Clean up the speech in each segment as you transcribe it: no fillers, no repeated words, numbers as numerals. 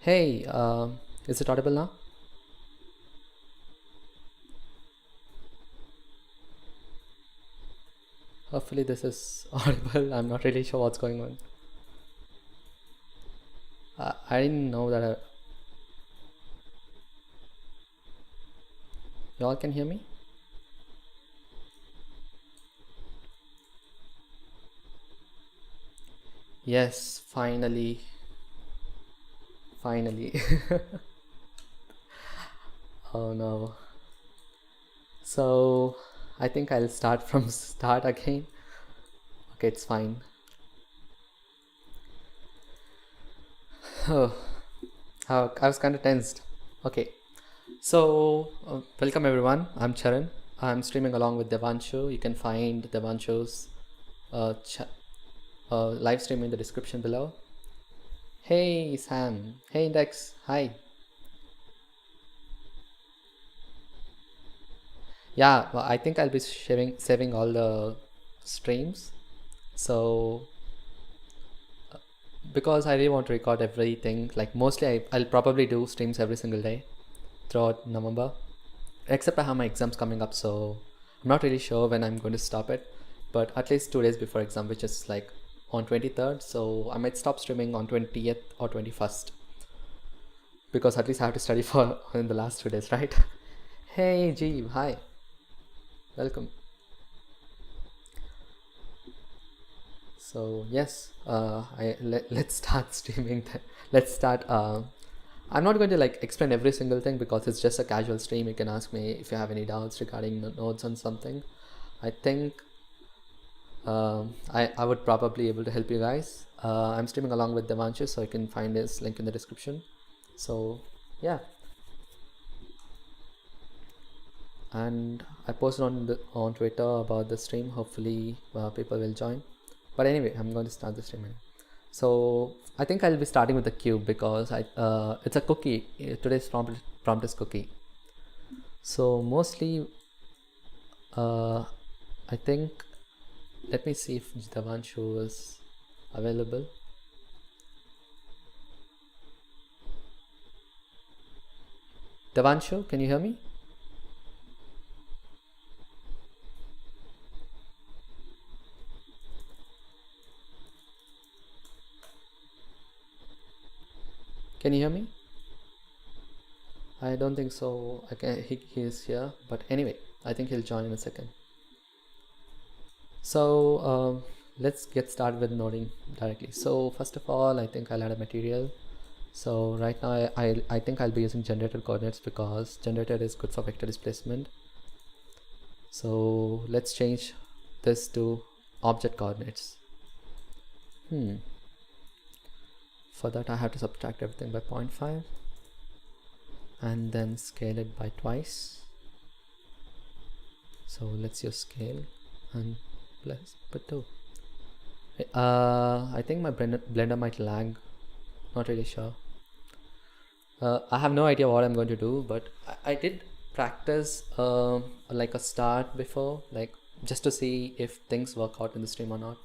Hey, is it audible now? Hopefully this is audible. I'm not really sure what's going on. I didn't know that y'all can hear me. Yes, finally. Finally. Oh no. So I think I'll start from start again. Okay, it's fine. Oh, I was kind of tensed. Okay, so welcome everyone. I'm Charan. I'm streaming along with Devanshu. You can find Devanshu's live stream in the description below. Hey Sam. Hey Index. Hi. Yeah, well, I think I'll be saving all the streams. So because I really want to record everything, like mostly I'll probably do streams every single day throughout November. Except I have my exams coming up, so I'm not really sure when I'm going to stop it. But at least 2 days before exam, which is like on 23rd. So I might stop streaming on 20th or 21st. Because at least I have to study for in the last 2 days, right? Hey Jeev, hi. Welcome. So yes, let's start streaming. Let's start. I'm not going to like explain every single thing because it's just a casual stream. You can ask me if you have any doubts regarding the nodes on something. I think I would probably able to help you guys. I'm streaming along with Devanshu, so you can find his link in the description. So yeah. And I posted on Twitter about the stream. Hopefully people will join. But anyway, I'm going to start the stream. So I think I'll be starting with the cube because it's a cookie. Today's prompt is cookie. So mostly, I think. Let me see if Devanshu is available. Devanshu, can you hear me? Can you hear me? I don't think so. He is here, but anyway, I think he'll join in a second. So let's get started with noding directly. So first of all, I think I'll add a material. So right now I think I'll be using generator coordinates because generator is good for vector displacement. So let's change this to object coordinates. For that I have to subtract everything by 0.5 and then scale it by twice. So let's use scale and plus put 2. I think my blender might lag, not really sure. I have no idea what I'm going to do, but I did practice like a start before, like just to see if things work out in the stream or not,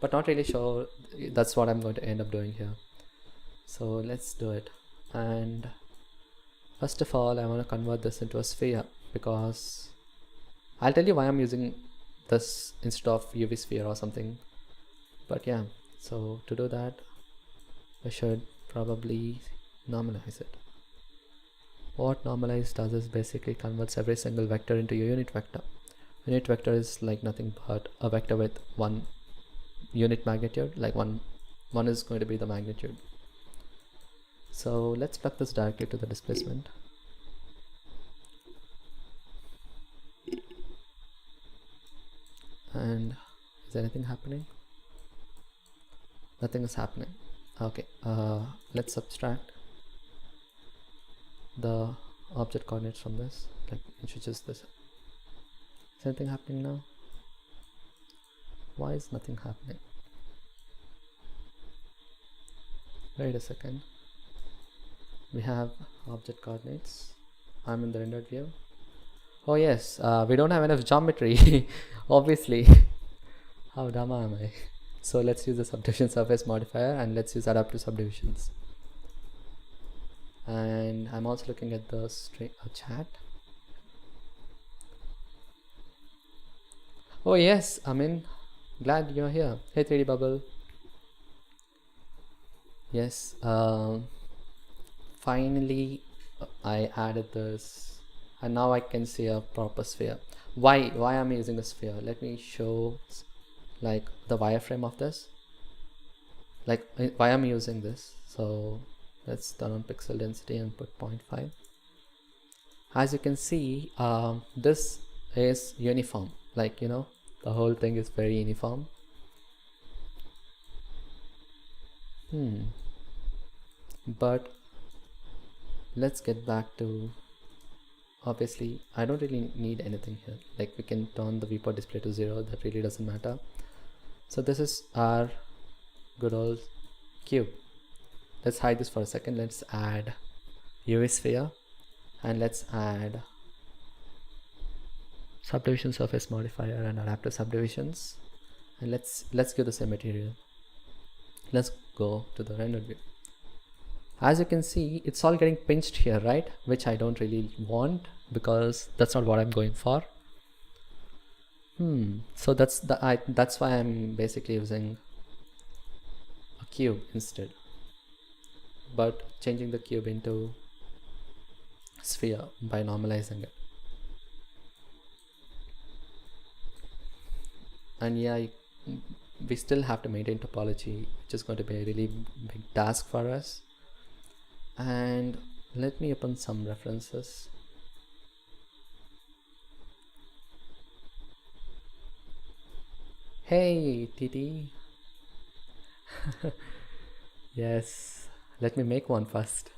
but not really sure that's what I'm going to end up doing here. So let's do it. And first of all, I want to convert this into a sphere because I'll tell you why I'm using this instead of UV sphere or something. But yeah, so to do that, I should probably normalize it. What normalize does is basically converts every single vector into a unit vector. Unit vector is like nothing but a vector with one unit magnitude, like one is going to be the magnitude. So let's plug this directly to the displacement. And is anything happening? Nothing is happening. Okay, let's subtract the object coordinates from this, like introduce this. Is anything happening now? Why is nothing happening? Wait a second. We have object coordinates. I'm in the rendered view. Oh yes, we don't have enough geometry. Obviously. How dumb am I? So let's use the subdivision surface modifier and let's use adaptive subdivisions. And I'm also looking at the chat. Oh yes, I mean, glad you're here. Hey 3D Bubble. Yes, finally I added this, and now I can see a proper sphere. Why am I using a sphere? Let me show like the wireframe of this. Like why am I using this? So let's turn on pixel density and put 0.5. As you can see, this is uniform. Like, you know, the whole thing is very uniform. But let's get back to, obviously I don't really need anything here. Like we can turn the viewport display to 0, that really doesn't matter. So this is our good old cube. Let's hide this for a second. Let's add UV sphere, and let's add subdivision surface modifier and adaptive subdivisions, and let's give the same material. Let's go to the rendered view. As you can see, it's all getting pinched here, right? Which I don't really want, because that's not what I'm going for. So that's why I'm basically using a cube instead, but changing the cube into sphere by normalizing it. And yeah, we still have to maintain topology, which is going to be a really big task for us. And let me open some references. Hey TT. Yes, let me make one first.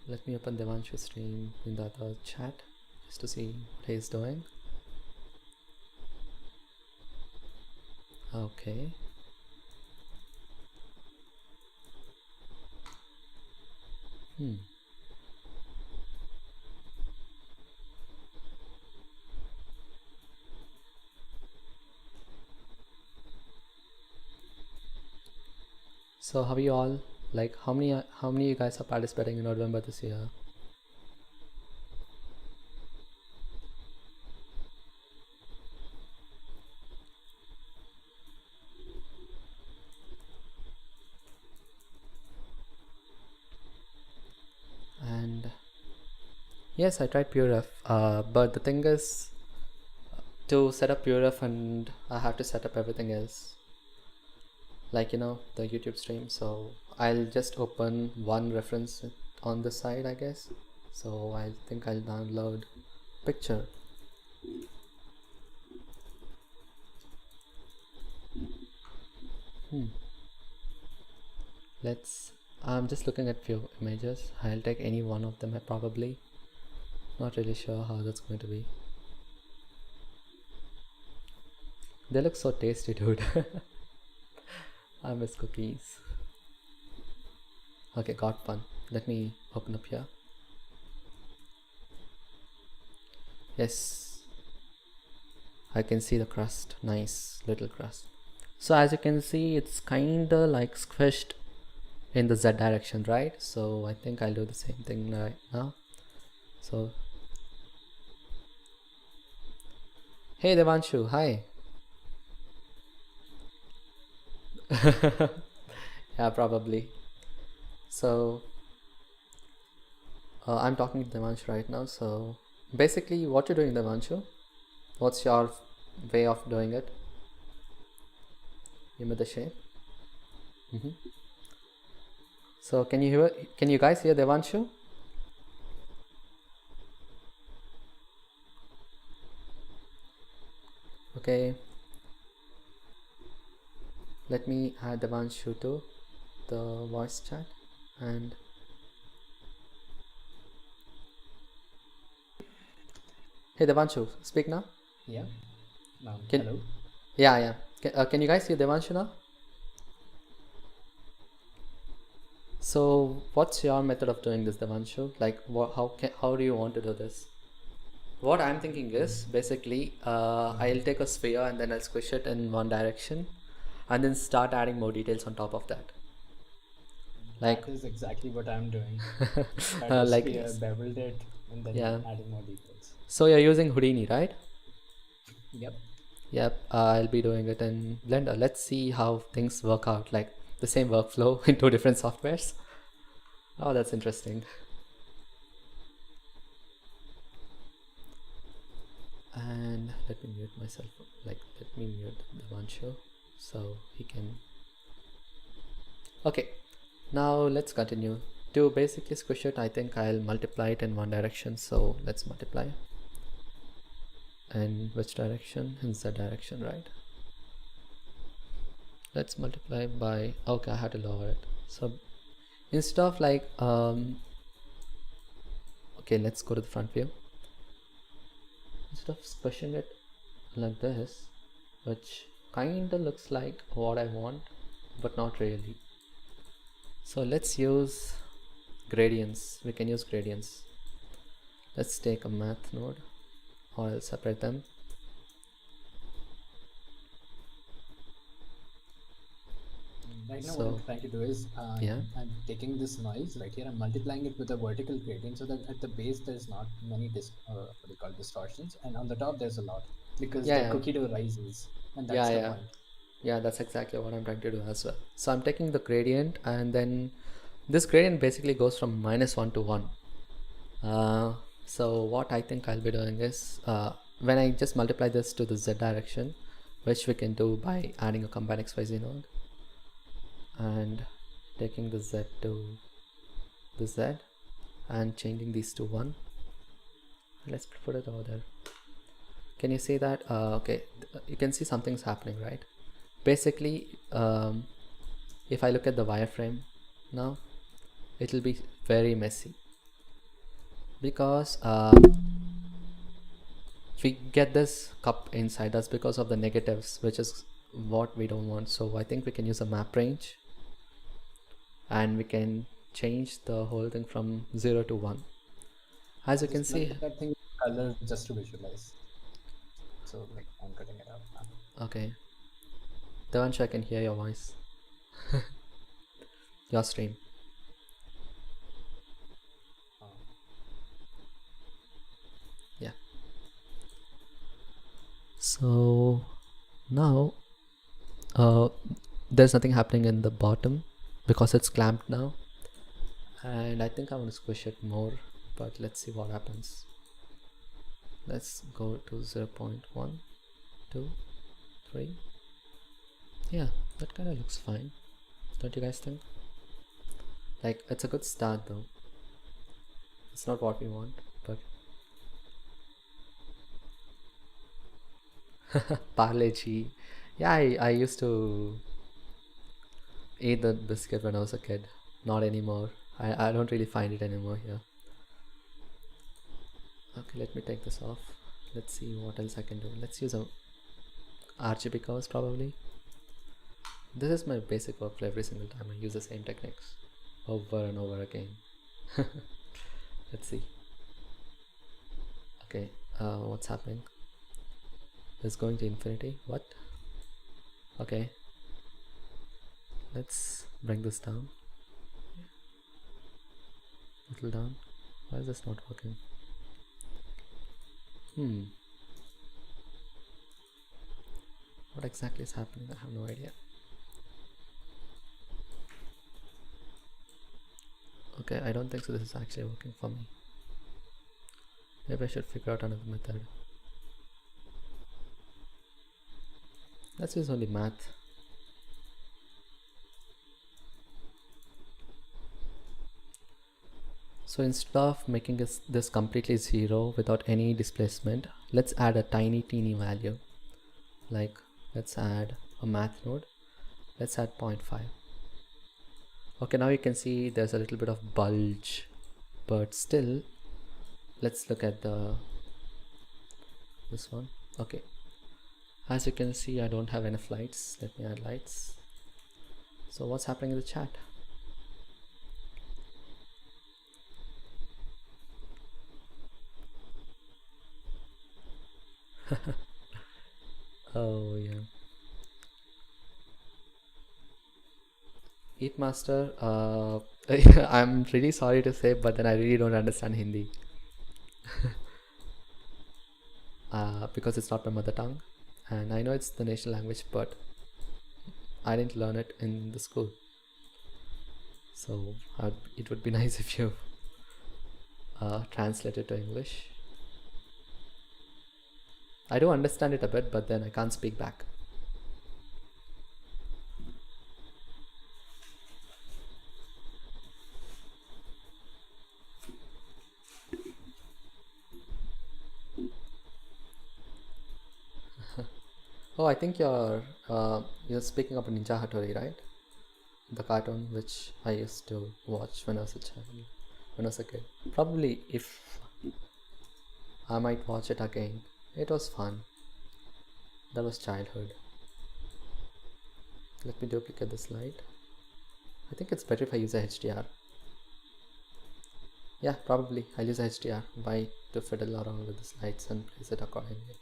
Let me open Devanshu's stream in the other chat just to see what he's doing. Okay. So how are you all? Like how many of you guys are participating in Nodevember this year? And yes, I tried PureRef, but the thing is, to set up PureRef and I have to set up everything else, like, you know, the YouTube stream. So I'll just open one reference on this side, I guess. So I think I'll download picture. I'm just looking at few images. I'll take any one of them probably. Not really sure how that's going to be. They look so tasty, dude. I miss cookies. Okay, got one. Let me open up here. Yes, I can see the crust. Nice little crust. So as you can see, it's kinda like squished in the Z direction, right? So I think I'll do the same thing right now. So hey Devanshu, hi. Yeah, probably. So I'm talking to Devanshu right now. So basically what you're doing, Devanshu, what's your way of doing it? You made the shape. So can you guys hear Devanshu? Okay, let me add Devanshu to the voice chat. And hey Devanshu, speak now. Yeah. Hello. Yeah. Can you guys hear Devanshu now? So what's your method of doing this, Devanshu? Like how do you want to do this? What I'm thinking is basically I'll take a sphere and then I'll squish it in one direction, and then start adding more details on top of that. Like That is exactly what I'm doing. Cut a like sphere, beveled it, and then yeah. adding more details. So you're using Houdini, right? Yep. Yep, I'll be doing it in Blender. Let's see how things work out, like the same workflow in two different softwares. Oh, that's interesting. And let me mute myself, like let me mute the one show so he can. Okay, now let's continue. To basically squish it, I think I'll multiply it in one direction, so let's multiply. And which direction? In Z direction, right? Let's multiply by, okay, I had to lower it. So instead of like okay, let's go to the front view. Instead of squishing it like this, which kinda looks like what I want, but not really. So let's use gradients. We can use gradients. Let's take a math node, or I'll separate them. Right now, So, what I'm trying to do is yeah. I'm taking this noise right here. I'm multiplying it with a vertical gradient so that at the base there's not many what do you call distortions, and on the top there's a lot because the Yeah, cookie dough rises, and yeah, that's the yeah. point. Yeah, that's exactly what I'm trying to do as well. So I'm taking the gradient, and then this gradient basically goes from -1 to 1. So what I think I'll be doing is when I just multiply this to the Z direction, which we can do by adding a combine XYZ node and taking the Z to the Z and changing these to 1. Let's put it over there. Can you see that? Okay, you can see something's happening, right? Basically, if I look at the wireframe now, it'll be very messy because we get this cup inside us because of the negatives, which is what we don't want. So I think we can use a map range and we can change the whole thing from 0 to 1. As you can Just see, let that thing color just to visualize. So like I'm cutting it out now. okay, Devansh, I can hear your voice. Your stream. Yeah. So now there's nothing happening in the bottom because it's clamped now, and I think I want to squish it more, but let's see what happens. Let's go to 0.1, 2, 3. Yeah, that kind of looks fine, don't you guys think? Like, it's a good start though. It's not what we want, but Parle G. Yeah, I used to eat the biscuit when I was a kid. Not anymore. I don't really find it anymore here. Okay, let me take this off. Let's see what else I can do. Let's use a RGB curves probably. This is my basic workflow every single time. I use the same techniques over and over again. Let's see. Okay, what's happening? It's going to infinity. What? Okay. Let's bring this down. Little down. Why is this not working? What exactly is happening? I have no idea. Okay, I don't think so this is actually working for me. Maybe I should figure out another method. Let's use only math. So instead of making this completely 0 without any displacement, let's add a teeny value. Like, let's add a math node. Let's add 0.5. Okay, now you can see there's a little bit of bulge, but still, let's look at this one. Okay, as you can see, I don't have enough lights. Let me add lights. So what's happening in the chat? Oh yeah. Eat Master, I'm really sorry to say, but then I really don't understand Hindi. Because it's not my mother tongue, and I know it's the national language, but I didn't learn it in the school. So it would be nice if you translate it to English. I do understand it a bit, but then I can't speak back. Oh, I think you're speaking of Ninja Hattori, right? The cartoon which I used to watch when I was a child, when I was a kid. Probably if I might watch it again. It was fun. That was childhood. Let me duplicate the slide. I think it's better if I use a HDR. Yeah, probably I'll use a HDR. Why to fiddle around with the slides and place it accordingly.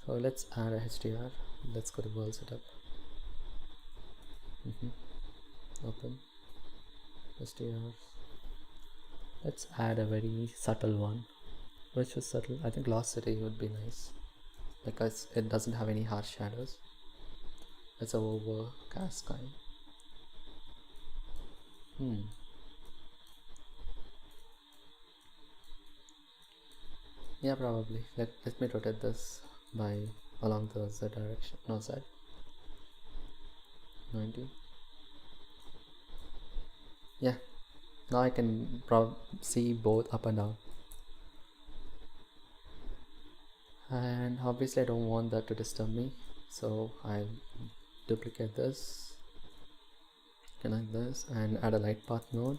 So let's add a HDR. Let's go to world setup. Open HDR. Let's add a very subtle one. Which is subtle? I think Lost City would be nice because it doesn't have any harsh shadows. It's a overcast sky. Yeah, probably. Let me rotate this by along the Z direction. No, Z. 90. Yeah. Now I can see both up and down. And obviously I don't want that to disturb me, so I'll duplicate this, connect this, and add a light path node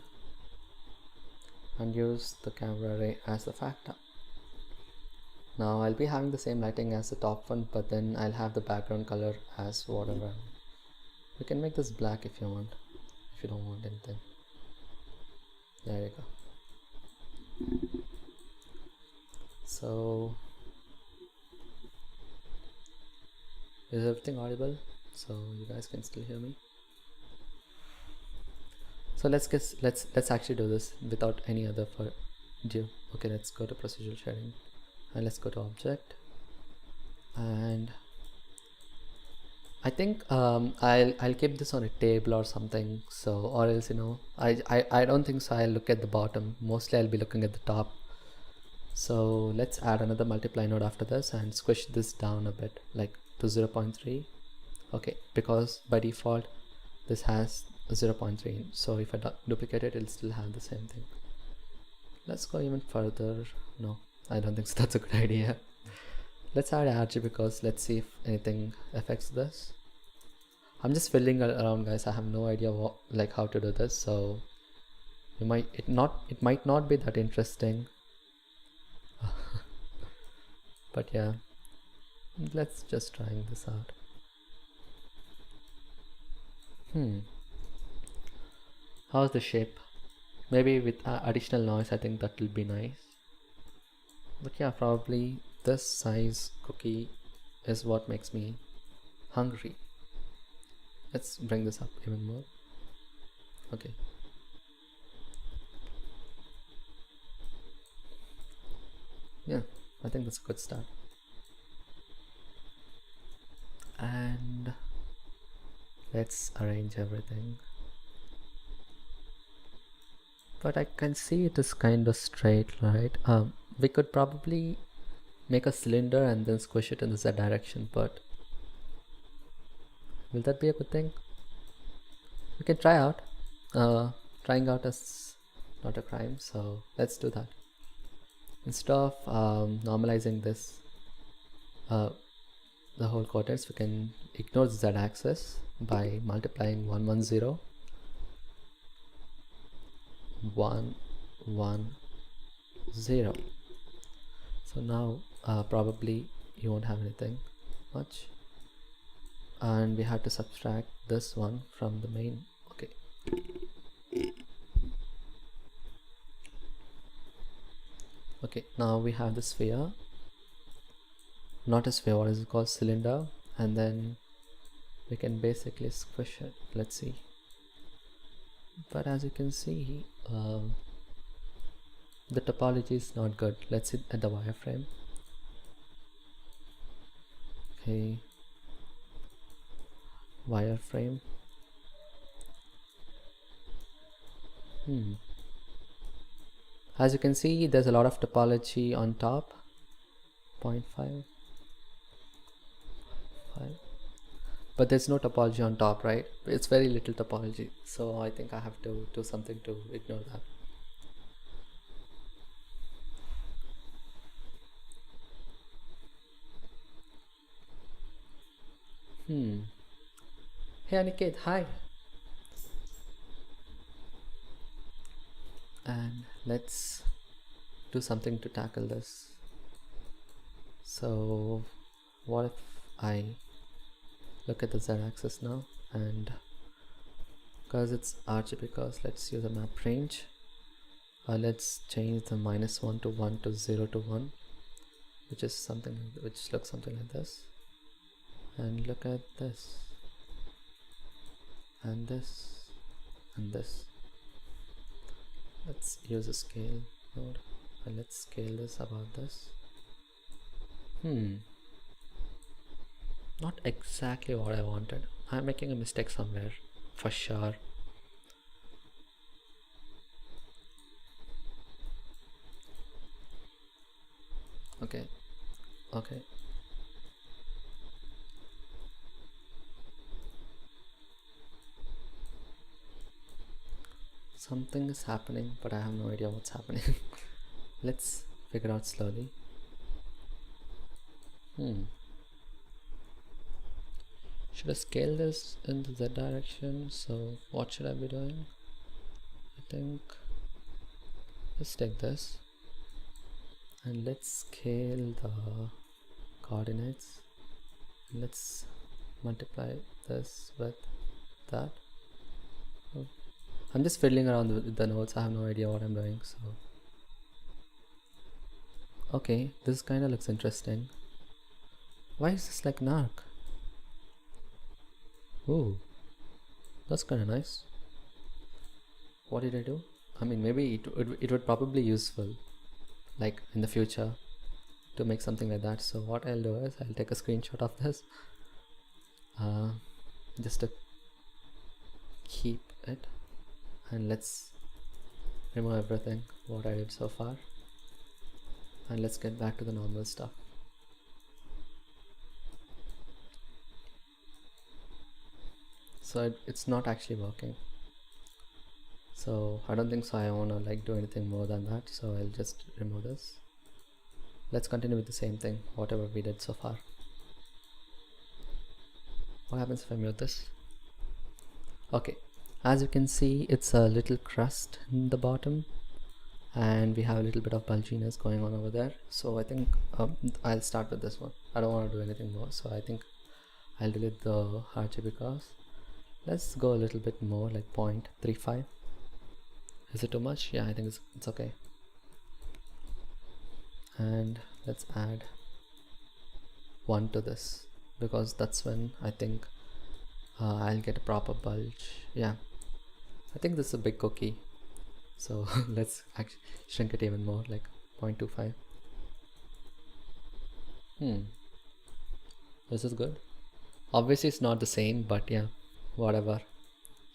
and use the camera array as the factor. Now I'll be having the same lighting as the top one, but then I'll have the background color as whatever. You can make this black if you want, if you don't want anything. There you go. So is everything audible? So you guys can still hear me? So let's actually do this without any other ado. Okay, let's go to procedural shading and let's go to object, and I think I'll keep this on a table or something, so, or else, you know, I don't think so I'll look at the bottom. Mostly I'll be looking at the top. So let's add another multiply node after this and squish this down a bit, like to 0.3. okay, because by default this has 0.3, so if I duplicate it, it'll still have the same thing. Let's go even further. No, I don't think so. That's a good idea. Let's add RG because let's see if anything affects this. I'm just fiddling around, guys. I have no idea how to do this, so it might not be that interesting. But yeah, let's just try this out. How's the shape? Maybe with additional noise, I think that will be nice. But yeah, probably this size cookie is what makes me hungry. Let's bring this up even more. Okay. Yeah, I think that's a good start. And let's arrange everything. But I can see it is kind of straight, right? We could probably make a cylinder and then squish it in the Z direction, but will that be a good thing? We can try out. Trying out is not a crime, so let's do that. Instead of normalizing this, the whole coordinates, we can ignore the Z axis by multiplying 110 1 1 0. So now probably you won't have anything much, and we have to subtract this one from the main. Okay. Okay, now we have the sphere, not a sphere, what is it called, cylinder, and then we can basically squish it. Let's see. but as you can see, the topology is not good. Let's see at the wireframe. Okay, wireframe. As you can see, there's a lot of topology on top. 0.5, 5. But there's no topology on top, right? It's very little topology, so I think I have to do something to ignore that. Hey Aniket, hi. And let's do something to tackle this. So what if I look at the z-axis now, and because it's RGB curves, let's use a map range. Let's change the -1 to 1 to 0 to 1, which is something which looks something like this. And look at this, and this, and this. Let's use a scale node, and let's scale this about this. Not exactly what I wanted. I'm making a mistake somewhere, for sure. Okay. Something is happening, but I have no idea what's happening. Let's figure out slowly. Should I scale this in the Z direction? So what should I be doing? I think let's take this and let's scale the coordinates. Let's multiply this with that. I'm just fiddling around with the nodes. I have no idea what I'm doing. So okay, this kind of looks interesting. Why is this like an arc? Ooh, that's kind of nice. What did I do? I mean, maybe it would probably be useful, like in the future, to make something like that. So what I'll do is I'll take a screenshot of this, just to keep it, and let's remove everything what I did so far, and let's get back to the normal stuff. So it's not actually working. So I don't think so I want to like do anything more than that, so I'll just remove this. Let's continue with the same thing, whatever we did so far. What happens if I mute this? Okay, as you can see, it's a little crust in the bottom, and we have a little bit of bulginess going on over there. So I think I'll start with this one. I don't want to do anything more, so I think I'll delete the RGB curves. Let's go a little bit more, like 0.35. Is it too much? Yeah, I think it's okay. And let's add 1 to this, because that's when I think I'll get a proper bulge. Yeah, I think this is a big cookie, so let's actually shrink it even more, like 0.25. This is good. Obviously it's not the same, but yeah, whatever.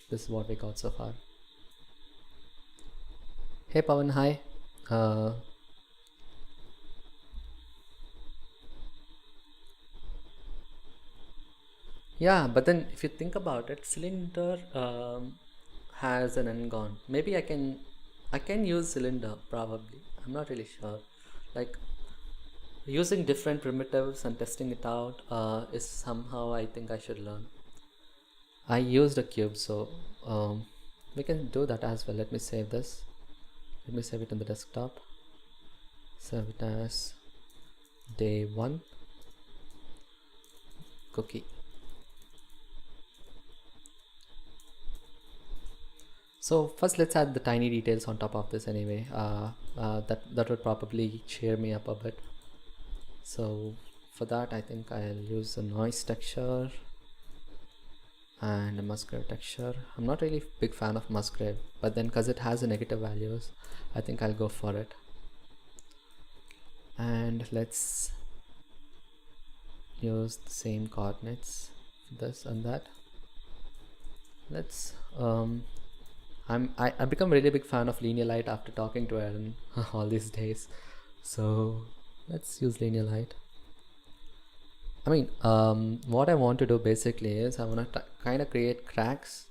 This is what we got so far. Hey Pawan, hi. Yeah, but then if you think about it, cylinder has an n-gon. Maybe I can use cylinder, probably. I'm not really sure. Like using different primitives and testing it out is somehow I think I should learn. I used a cube, so we can do that as well. Let me save this. Let me save it in the desktop. Save it as day 1 cookie. So first let's add the tiny details on top of this anyway. That would probably cheer me up a bit. So for that I think I'll use a noise texture, and a Musgrave texture. I'm not really big fan of Musgrave, but then because it has a negative values, I think I'll go for it. And let's use the same coordinates for this and that. Let's I become really big fan of linear light after talking to Aaron all these days, so let's use linear light. I mean, what I want to do basically is I want to kind of create cracks,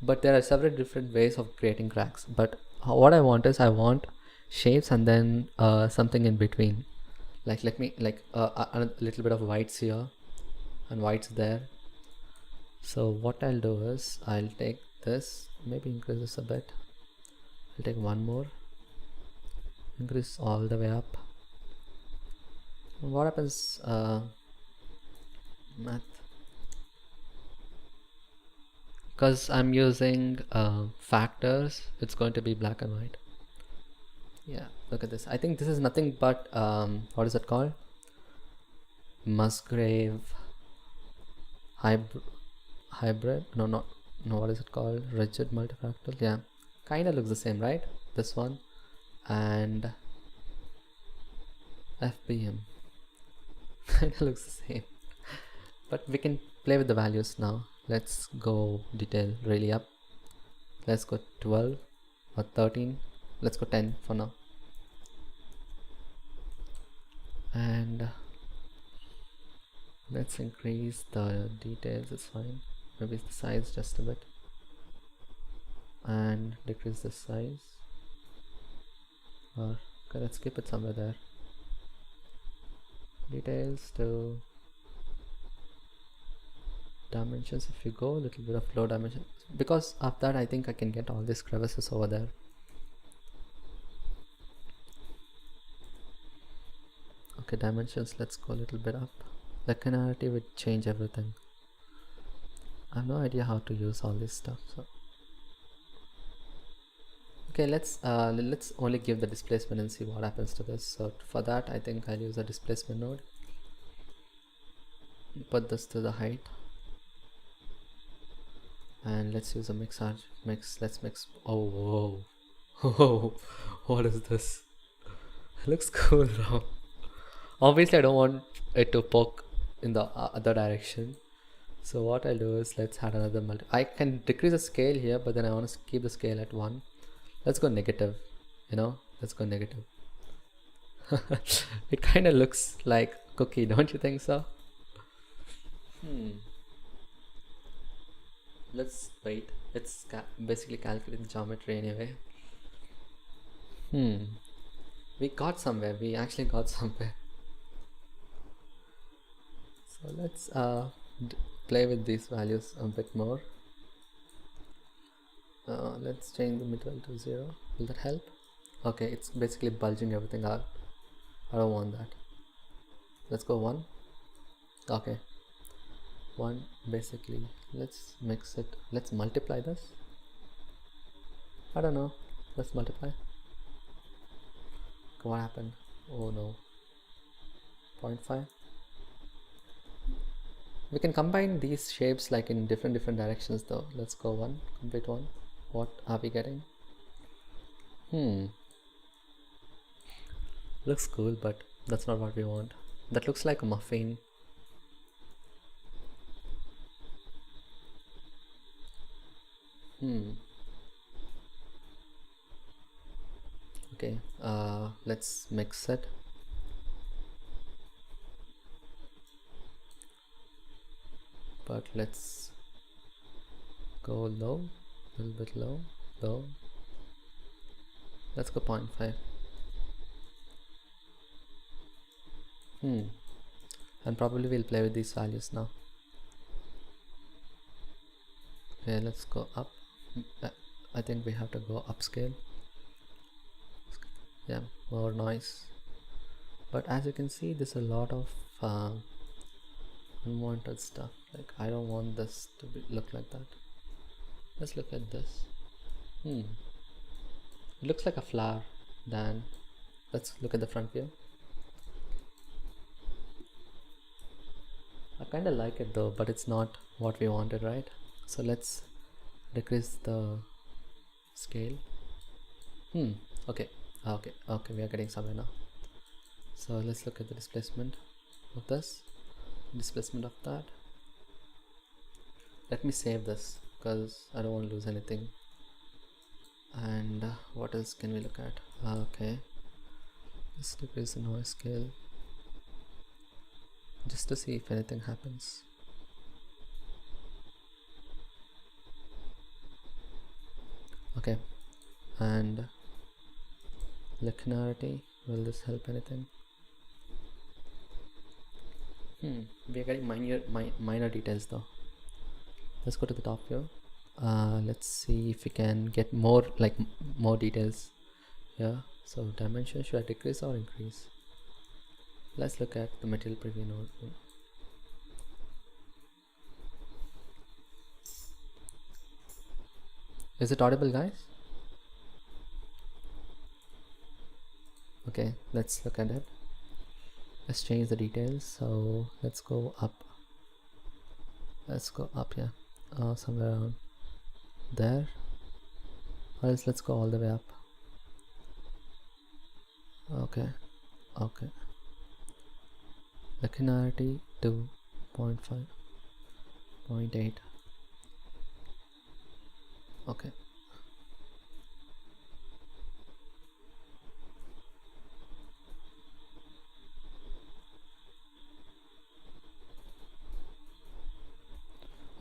but there are several different ways of creating cracks. But what I want is I want shapes and then something in between. Like let me like a little bit of whites here and whites there. So what I'll do is I'll take this, maybe increase this a bit. I'll take one more, increase all the way up. And what happens? Math. Because I'm using factors, it's going to be black and white. Yeah, look at this. I think this is nothing but what is it called? Musgrave hybrid? No, what is it called? Rigid multifractal? Yeah, kind of looks the same, right? This one and FBM kind of looks the same, but we can play with the values now. Let's go detail really up. Let's go 12 or 13. Let's go 10 for now. And let's increase the details, it's fine. Maybe the size just a bit. And decrease the size. Or okay, let's keep it somewhere there. Details to dimensions. If you go a little bit of low dimension, because of that I think I can get all these crevices over there. Okay, dimensions, let's go a little bit up. The linearity would change everything. I have no idea how to use all this stuff, so okay, let's only give the displacement and see what happens to this. So for that I think I'll use a displacement node, put this to the height, and let's use a let's mix. Oh, whoa. What is this? It looks cool though. Obviously I don't want it to poke in the other direction, so what I'll do is let's add another I can decrease the scale here, but then I want to keep the scale at 1. Let's go negative, let's go negative. It kind of looks like cookie, don't you think so? Let's wait. It's basically calculating geometry anyway. We got somewhere. We actually got somewhere. So let's play with these values a bit more. Let's change the mid-value to 0. Will that help? Okay, it's basically bulging everything out. I don't want that. Let's go 1. Okay, 1 basically. Let's mix it. Let's multiply this. I don't know. Let's multiply. What happened? Oh no. 0.5. We can combine these shapes like in different directions though. Let's go 1. Complete 1. What are we getting? Looks cool, but that's not what we want. That looks like a muffin. Okay, let's mix it. But let's go low, a little bit low. Let's go 0.5. And probably we'll play with these values now. Okay, let's go up. I think we have to go upscale. Yeah, more noise. But as you can see, there's a lot of unwanted stuff. Like I don't want this to look like that. Let's look at this. It looks like a flower. Then let's look at the front view. I kind of like it though, but it's not what we wanted, right? So let's decrease the scale. Okay, okay, we are getting somewhere now. So let's look at the displacement of this, displacement of that. Let me save this because I don't want to lose anything. And what else can we look at? Okay, let's decrease the noise scale just to see if anything happens. Okay, and linearity, will this help anything? We are getting minor details though. Let's go to the top here. Let's see if we can get more more details. Yeah, so dimension, should I decrease or increase? Let's look at the material preview node. Is it audible, guys? Okay, let's look at it. Let's change the details. So let's go up. Let's go up here, somewhere around there, or else let's go all the way up. Okay, okay. Linearity to 0.5, 0.8. Okay.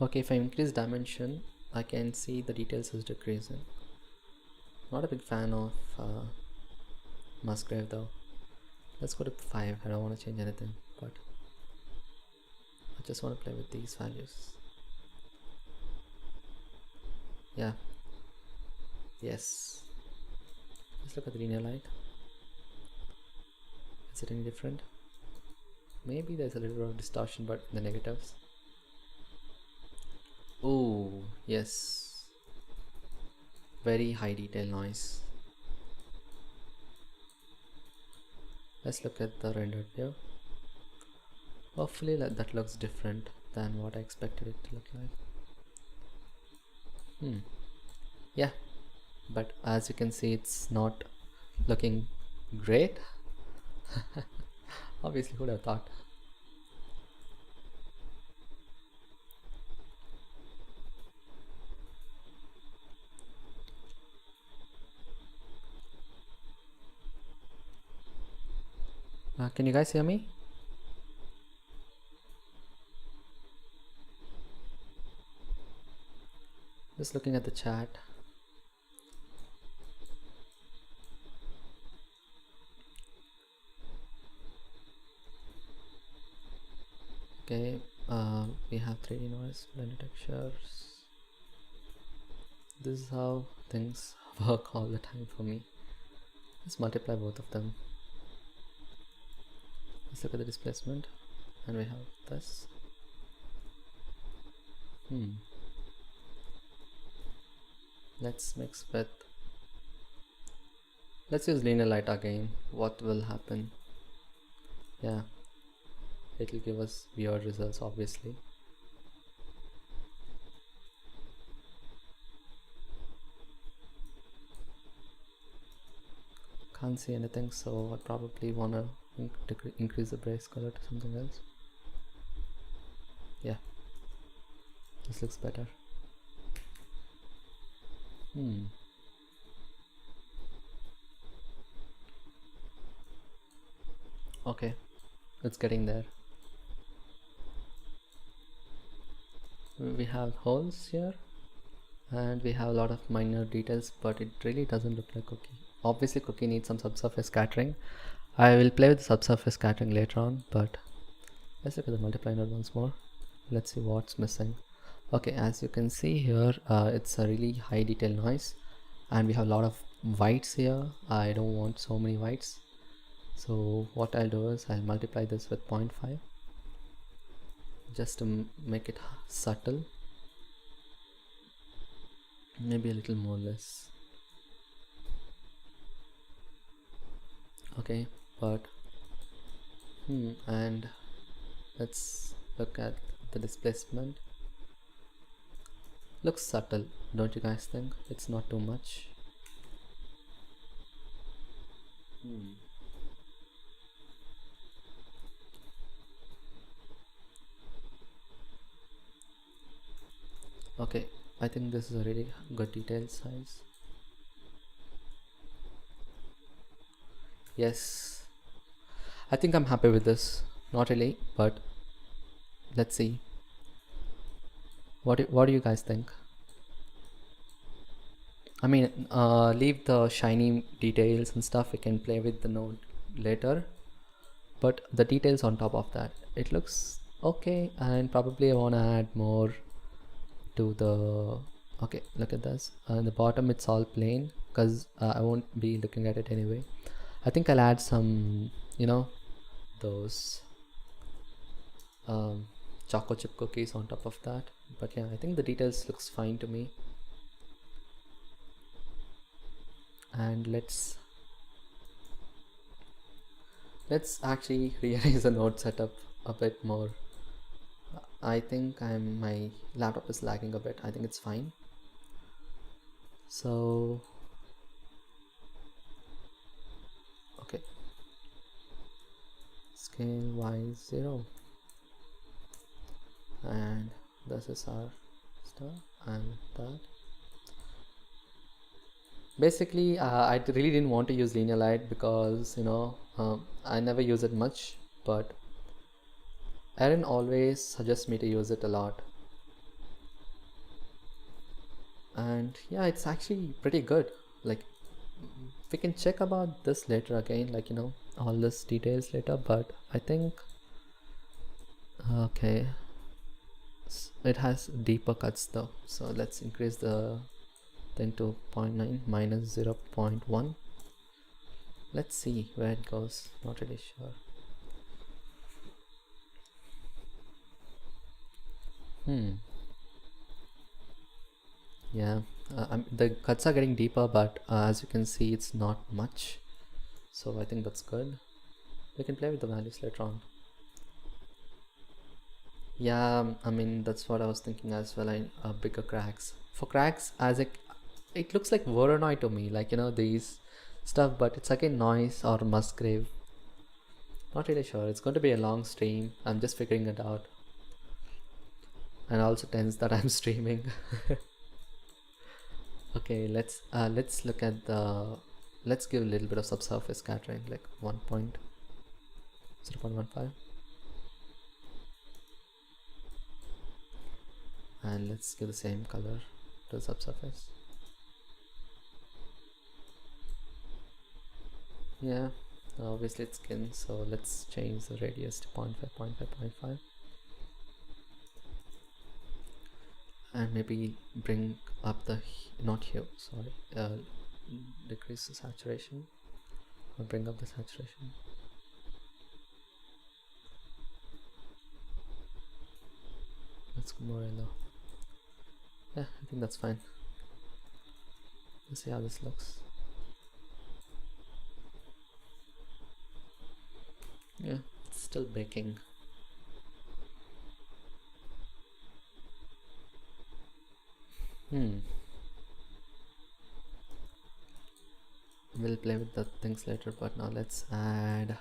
Okay, if I increase dimension, I can see the details is decreasing. Not a big fan of Musgrave though. Let's go to 5. I don't want to change anything, but I just want to play with these values. Yeah. Yes. Let's look at the linear light. Is it any different? Maybe there's a little bit of distortion, but in the negatives. Oh, yes. Very high detail noise. Let's look at the rendered view. Hopefully that looks different than what I expected it to look like. Yeah, but as you can see, it's not looking great. Obviously, who would have thought? Can you guys hear me? Just looking at the chat. Okay, we have 3D noise, blended textures. This is how things work all the time for me. Let's multiply both of them. Let's look at the displacement, and we have this. Let's mix with, let's use linear light again. What will happen? Yeah, it will give us weird results, obviously. Can't see anything, so I probably wanna increase the base color to something else. Yeah, this looks better. Okay, it's getting there. We have holes here, and we have a lot of minor details, but it really doesn't look like cookie. Obviously cookie needs some subsurface scattering. I will play with the subsurface scattering later on, but let's look at the multiply node once more. Let's see what's missing. Okay, as you can see here, it's a really high detail noise, and we have a lot of whites here. I don't want so many whites, so what I'll do is I'll multiply this with 0.5 just to make it subtle, maybe a little more less. Okay, but and let's look at the displacement. Looks subtle, don't you guys think? It's not too much. Okay, I think this is a really good detail size. Yes, I think I'm happy with this. Not really, but let's see. What do you guys think? I mean, leave the shiny details and stuff. We can play with the node later, but the details on top of that, it looks okay. And probably I want to add more to the. Okay, look at this. In the bottom, it's all plain because I won't be looking at it anyway. I think I'll add some, those choco chip cookies on top of that. But yeah, I think the details looks fine to me. And let's actually rearrange the node setup a bit more. I think my laptop is lagging a bit. I think it's fine. So okay, scale y0, and this is our stuff, and that. Basically, I really didn't want to use linear light because I never use it much, but Aaron always suggests me to use it a lot. And yeah, it's actually pretty good. Like, we can check about this later again, like all this details later, but I think okay, it has deeper cuts though, so let's increase the thing to 0.9 minus 0.1. Let's see where it goes. Not really sure. Yeah, the cuts are getting deeper, but as you can see, it's not much, so I think that's good. We can play with the values later on. Yeah, I mean, that's what I was thinking as well. Bigger cracks. For cracks, it looks like Voronoi to me, like these stuff, but it's again noise or Musgrave. Not really sure. It's going to be a long stream. I'm just figuring it out, and also tense that I'm streaming. Okay, let's look at the. Let's give a little bit of subsurface scattering, like 0.15. And let's give the same color to the subsurface. Yeah, obviously it's skin, so let's change the radius to 0.5. And maybe bring up the not hue, sorry, decrease the saturation, or bring up the saturation. Let's go more yellow. Yeah, I think that's fine. Let's see how this looks. Yeah, it's still baking. We'll play with the things later, but now let's add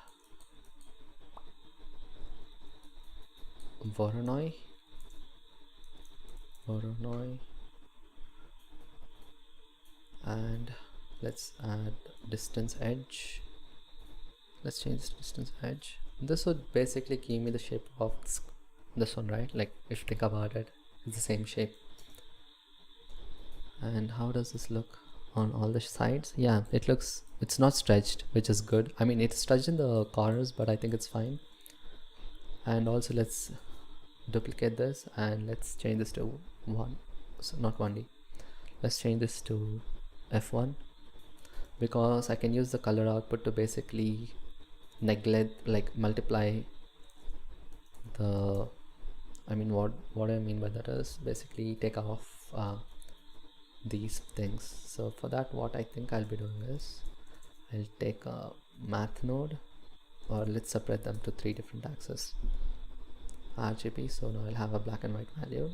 Voronoi, and let's add distance edge. Let's change this distance edge. This would basically give me the shape of this one, right? Like, if you think about it, it's the same shape. And how does this look on all the sides? Yeah, it's not stretched, which is good. I mean, it's stretched in the corners, but I think it's fine. And also let's duplicate this and let's change this to 1, so not 1D. Let's change this to F1, because I can use the color output to basically neglect, like multiply the, I mean, what I mean by that is basically take off these things. So for that, what I think I'll be doing is I'll take a math node, or let's separate them to 3 different axes. RGB, so now I'll have a black and white value,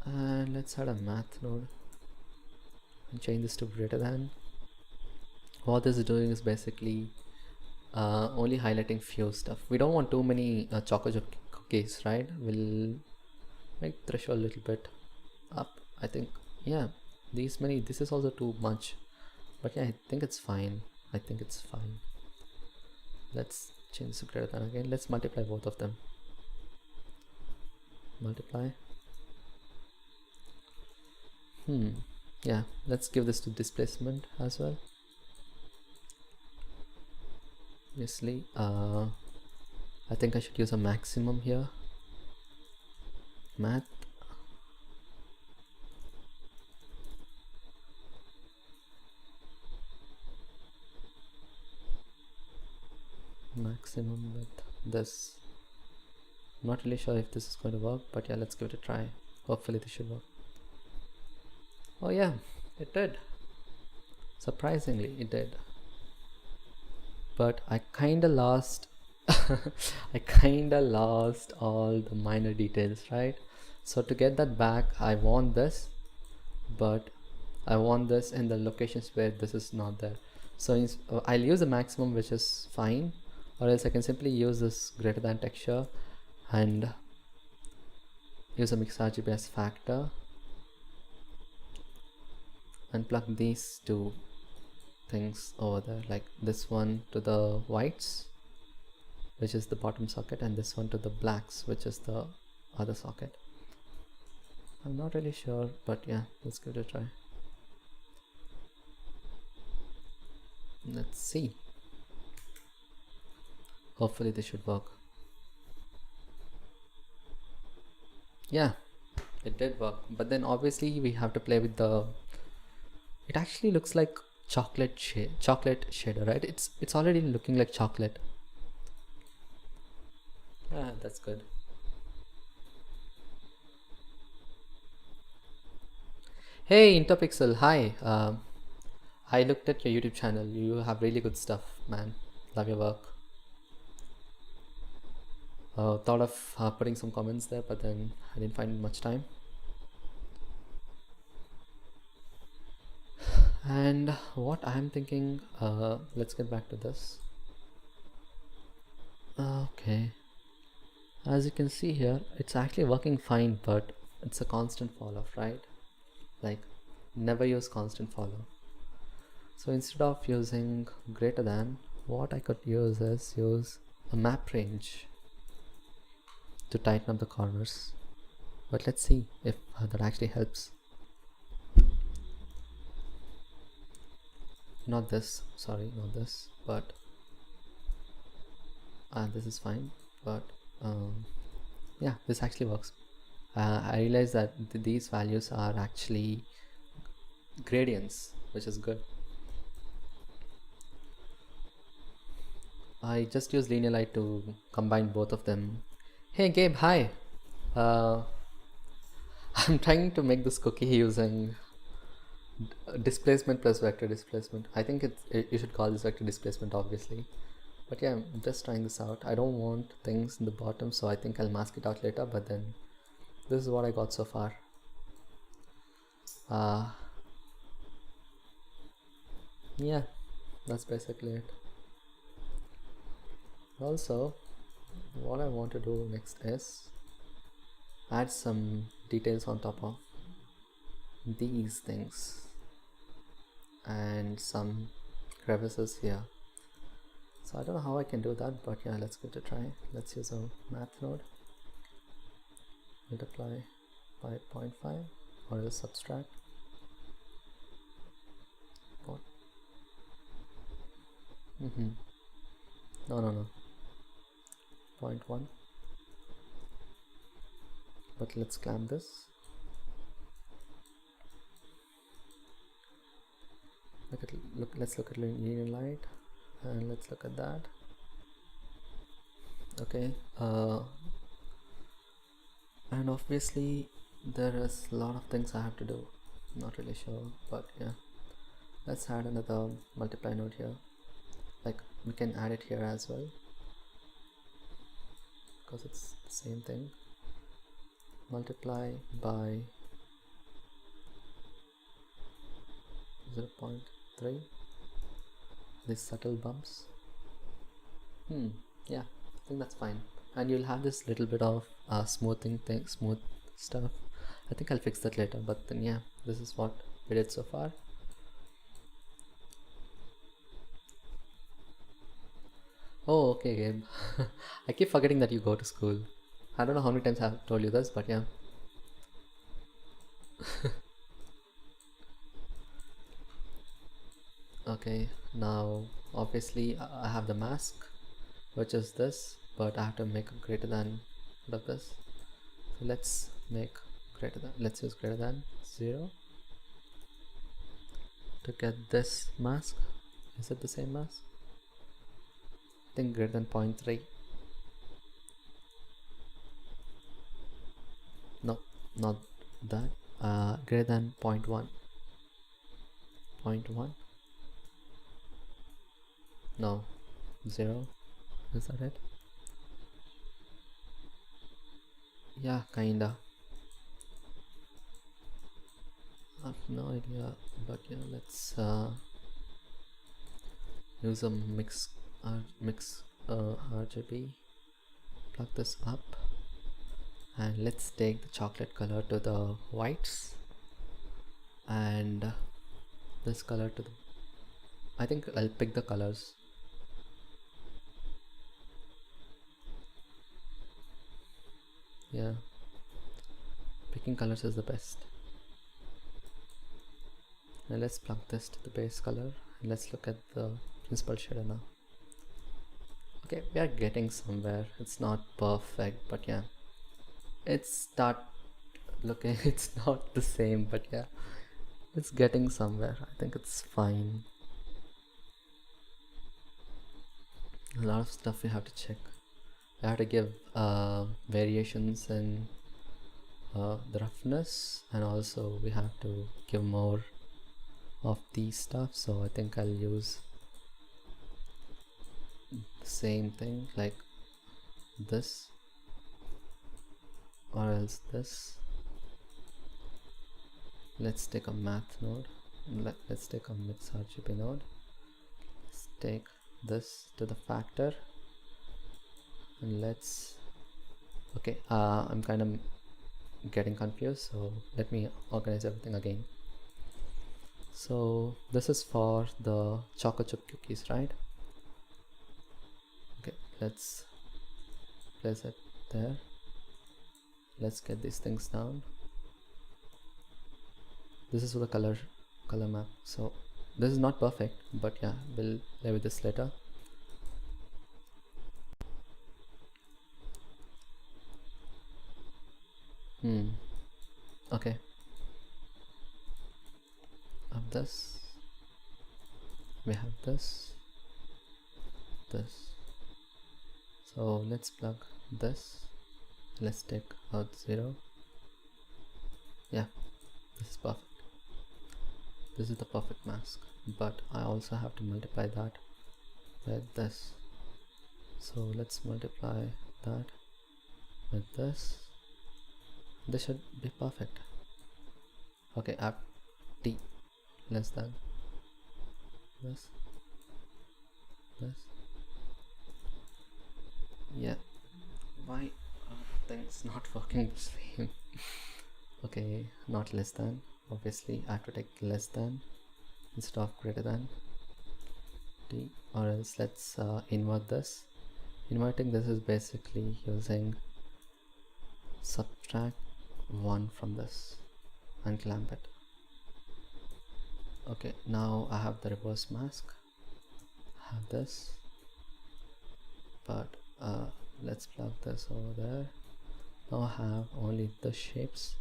And let's add a math node and change this to greater than. What this is doing is basically only highlighting few stuff. We don't want too many Choco chip cookies, right? We'll make threshold a little bit up, I think. Yeah, these many, this is also too much, but yeah, I think it's fine. I think it's fine. Let's change this to greater than again. Let's multiply both of them. Multiply. Yeah, let's give this to displacement as well. Obviously, I think I should use a maximum here. Math. Maximum with this. I'm not really sure if this is going to work, but yeah, let's give it a try. Hopefully this should work. Oh yeah, it did. Surprisingly, it did. But I kinda lost I kinda lost all the minor details, right? So to get that back, I want this, but I want this in the locations where this is not there. So I'll use the maximum, which is fine, or else I can simply use this greater than texture and use a mix RGB as factor and plug these two things over there, like this one to the whites, which is the bottom socket, and this one to the blacks, which is the other socket. I'm not really sure, but yeah, let's give it a try. Let's see. Hopefully this should work. Yeah, it did work, but then obviously we have to play with the, it actually looks like chocolate shader, right? It's already looking like chocolate. Ah, that's good. Hey Interpixel, hi. I looked at your YouTube channel. You have really good stuff, man. Love your work. Thought of putting some comments there, but then I didn't find much time. And what I'm thinking, let's get back to this. Okay, as you can see here, it's actually working fine, but it's a constant fall off, right? Like, never use constant follow. So instead of using greater than, what I could use is use a map range to tighten up the corners. But let's see if that actually helps. Not this, sorry, not this, but this is fine. But yeah, this actually works. I realized that these values are actually gradients, which is good. I just use linear light to combine both of them. Hey Gabe, hi. I'm trying to make this cookie using displacement plus vector displacement. I think you should call this vector displacement, obviously. But yeah, I'm just trying this out. I don't want things in the bottom, so I think I'll mask it out later, but then this is what I got so far. Yeah, that's basically it. Also, what I want to do next is add some details on top of these things and some crevices here. So I don't know how I can do that, but yeah, let's give it a try. Let's use a math node, multiply by 0.5 or else subtract. What? No. 0.1. But let's clamp this. Let's look at linear light, and let's look at that. Okay, and obviously there is a lot of things I have to do. Not really sure, but yeah, let's add another multiply node here. Like, we can add it here as well because it's the same thing. Multiply by 0.3. These subtle bumps. Yeah, I think that's fine. And you'll have this little bit of smooth stuff. I think I'll fix that later, but then yeah, this is what we did so far. Oh, okay, Gabe. I keep forgetting that you go to school. I don't know how many times I've told you this, but yeah. Okay, now obviously I have the mask, which is this, but I have to make a greater than of this. So let's make let's use greater than 0 to get this mask. Is it the same mask? I think greater than 0.3. No, not that. Greater than 0.1. 0.1. No, 0. Is that it? Yeah, kinda. I have no idea, but yeah, let's use a mix RGB. Plug this up, and let's take the chocolate color to the whites, and this color to the. I think I'll pick the colors. Yeah, picking colors is the best. Now let's plug this to the base color, and let's look at the principal shader now. Okay, we are getting somewhere. It's not perfect, but yeah, it's it's not the same, but yeah, it's getting somewhere. I think it's fine. A lot of stuff we have to check. I have to give variations in the roughness, and also we have to give more of these stuff, so I think I'll use the same thing like this, or else this. Let's take a math node, let's take a mix RGB node, let's take this to the factor, and let's okay, I'm kind of getting confused, so let me organize everything again. So this is for the choco chip cookies, right? Okay, let's place it there. Let's get these things down. This is for the color map. So this is not perfect, but yeah, we'll play with this later. Okay, of this we have this. So let's plug this, let's take out 0. Yeah, this is perfect. This is the perfect mask, but I also have to multiply that with this. So let's multiply that with this. This should be perfect. Okay, I have t less than this. Yeah, why are things not working the same? Okay, not less than. Obviously I have to take less than instead of greater than t, or else let's invert this. Inverting this is basically using subtract 1 from this and clamp it. Okay, now I have the reverse mask. I have this, but let's plug this over there. Now I have only the shapes,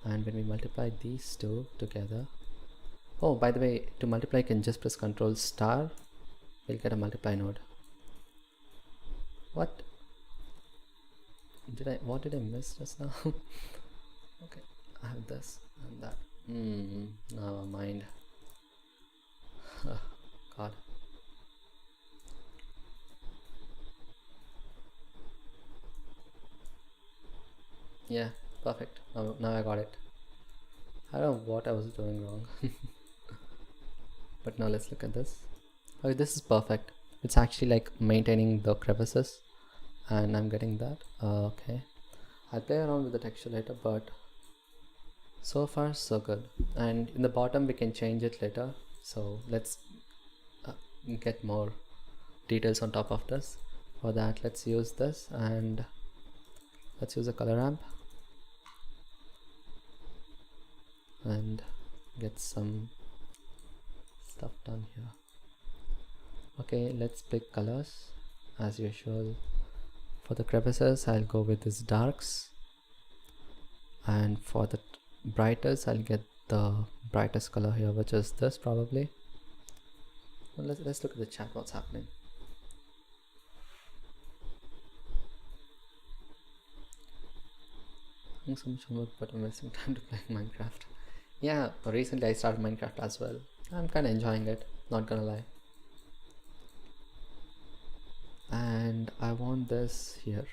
and when we multiply these two together, oh, by the way, to multiply you can just press Ctrl star, we'll get a multiply node. What did I miss just now? Okay, I have this and that. Never mind. God. Yeah, perfect. Now I got it. I don't know what I was doing wrong. But now let's look at this. Oh, this is perfect. It's actually like maintaining the crevices, and I'm getting that. Okay, I'll play around with the texture later, but so far so good. And in the bottom we can change it later, so let's uh, get more details on top of this. For that, let's use this, and let's use a color ramp and get some stuff done here. Okay, let's pick colors as usual. For the crevices, I'll go with this darks, and for the brightest, I'll get the brightest color here, which is this probably. Well, let's look at the chat. What's happening? Thanks so much for work, but I'm wasting time to play Minecraft. Yeah, recently I started Minecraft as well. I'm kind of enjoying it, not gonna lie. And I want this here.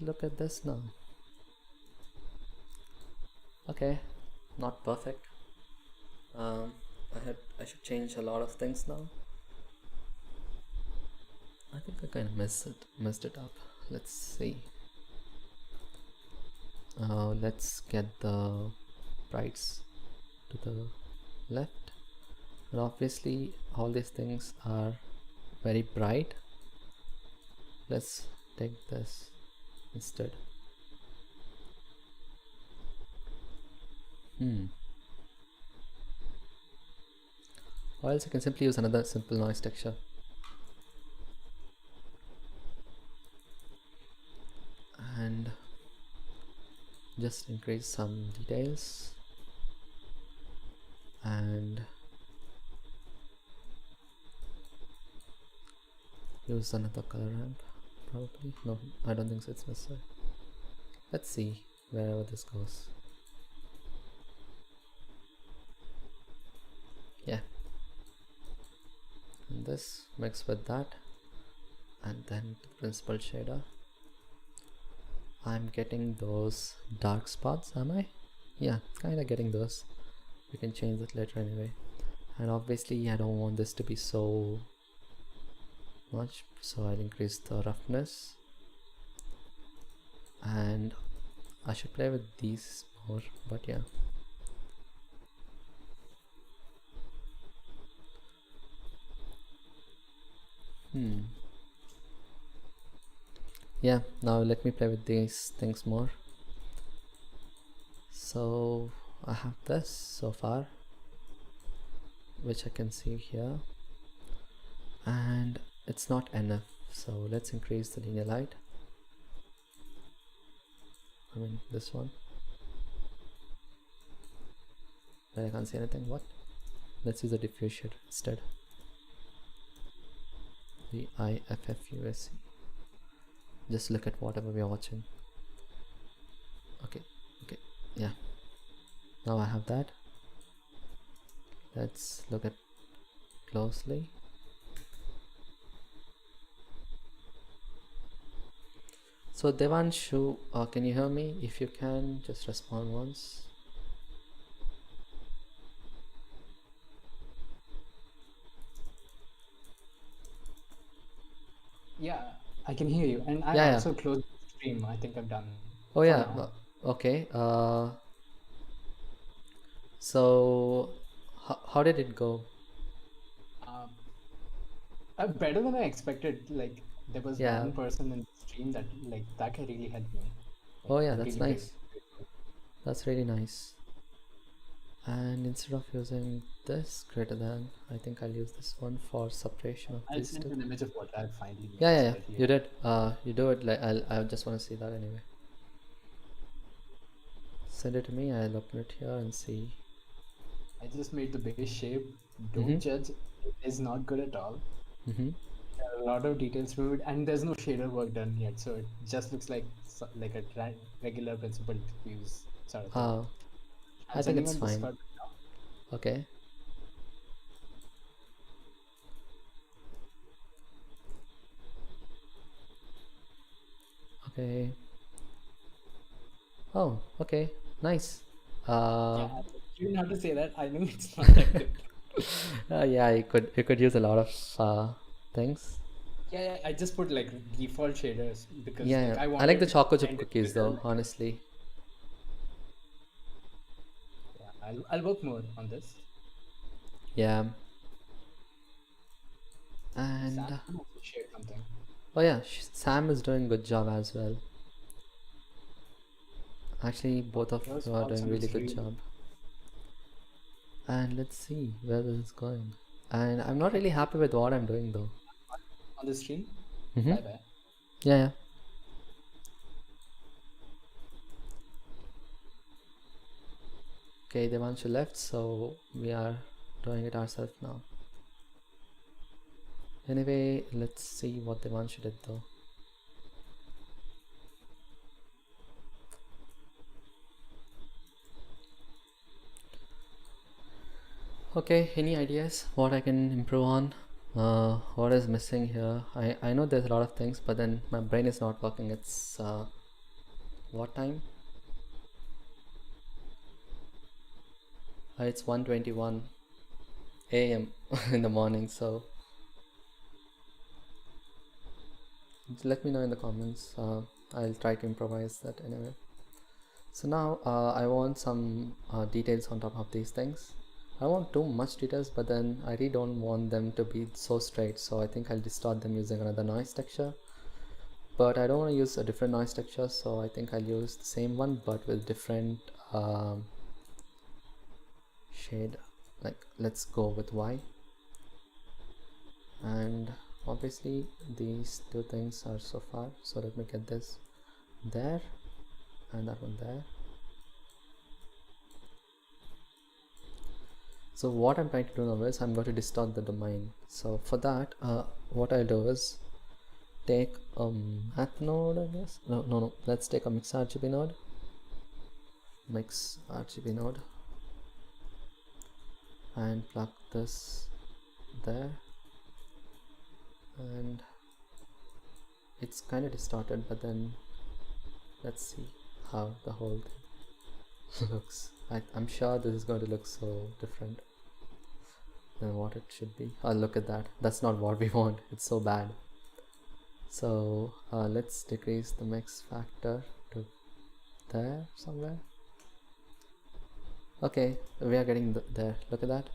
Look at this now. Okay, not perfect. I should change a lot of things now. I think I kind of messed it up. Let's see. Let's get the brights to the left, and obviously all these things are very bright. Let's take this instead. Or else I can simply use another simple noise texture. And just increase some details and use another color ramp probably. No, I don't think so, it's necessary. Let's see wherever this goes. Yeah, and this mixed with that, and then the principal shader. I'm getting those dark spots, am I? Yeah, kinda getting those. We can change that later anyway. And obviously I don't want this to be so much, so I'll increase the roughness. And I should play with these more, but yeah. Yeah, now let me play with these things more. So I have this so far, which I can see here, and it's not enough, so let's increase the linear light. I mean this one, but I can't see anything. What? Let's use the diffuser instead. The IFFUSE. Just look at whatever we are watching. Okay, yeah. Now I have that. Let's look at closely. So Devanshu, can you hear me? If you can, just respond once. Yeah, I can hear you, and I also closed the stream. I think I'm done. Oh yeah, okay. So how did it go? Better than I expected. Like there was one person in the stream that really helped me. Oh yeah, that's really nice. That's really nice. And instead of using this greater than, I think I'll use this one for separation of these two. I'll send an image of what I finally made. Yeah, you did. You do it. Like I just want to see that anyway. Send it to me. I'll open it here and see. I just made the base shape. Don't judge. It is not good at all. There are a lot of details to it, and there's no shader work done yet, so it just looks like a regular principal diffuse sort of thing. I think it's fine. Okay. Okay. Oh, okay. Nice. Yeah, you didn't not to say that. I know it's not that good. Yeah, you could use a lot of things. Yeah, I just put like default shaders because Yeah, like yeah. I I like wanted the to choco chip find it cookies quicker. though, Like, honestly. yeah, I'll work more on this. Yeah. Sam And also shared something. oh yeah, Sam is doing good job as well. Actually, Oh, both of yours you are doing also really looks good really job. And let's see where this is going. And I'm not really happy with what I'm doing though. on the stream. Mm-hmm. Bye bye. Yeah, yeah. Okay, Devanshu left, so we are doing it ourselves now. Anyway, let's see what Devanshu did though. Okay, any ideas what I can improve on? What is missing here? I know there's a lot of things, but then my brain is not working. It's what time? It's 1:21 a.m. in the morning, so let me know in the comments. I'll try to improvise that anyway. So now I want some details on top of these things. I don't want too much details, but then I really don't want them to be so straight, so I think I'll distort them using another noise texture. But I don't want to use a different noise texture, so I think I'll use the same one but with different shade. Like let's go with Y, and obviously these two things are so far, so let me get this there and that one there. So what I'm trying to do now is I'm going to distort the domain. So for that what I'll do is take a math node, I guess. No, let's take a mix RGB node. Mix RGB node and plug this there, and it's kind of distorted, but then let's see how the whole thing looks. I'm sure this is going to look so different than what it should be. Oh, look at that. That's not what we want. It's so bad. So let's decrease the mix factor to there somewhere. Okay, we are getting there. Look at that.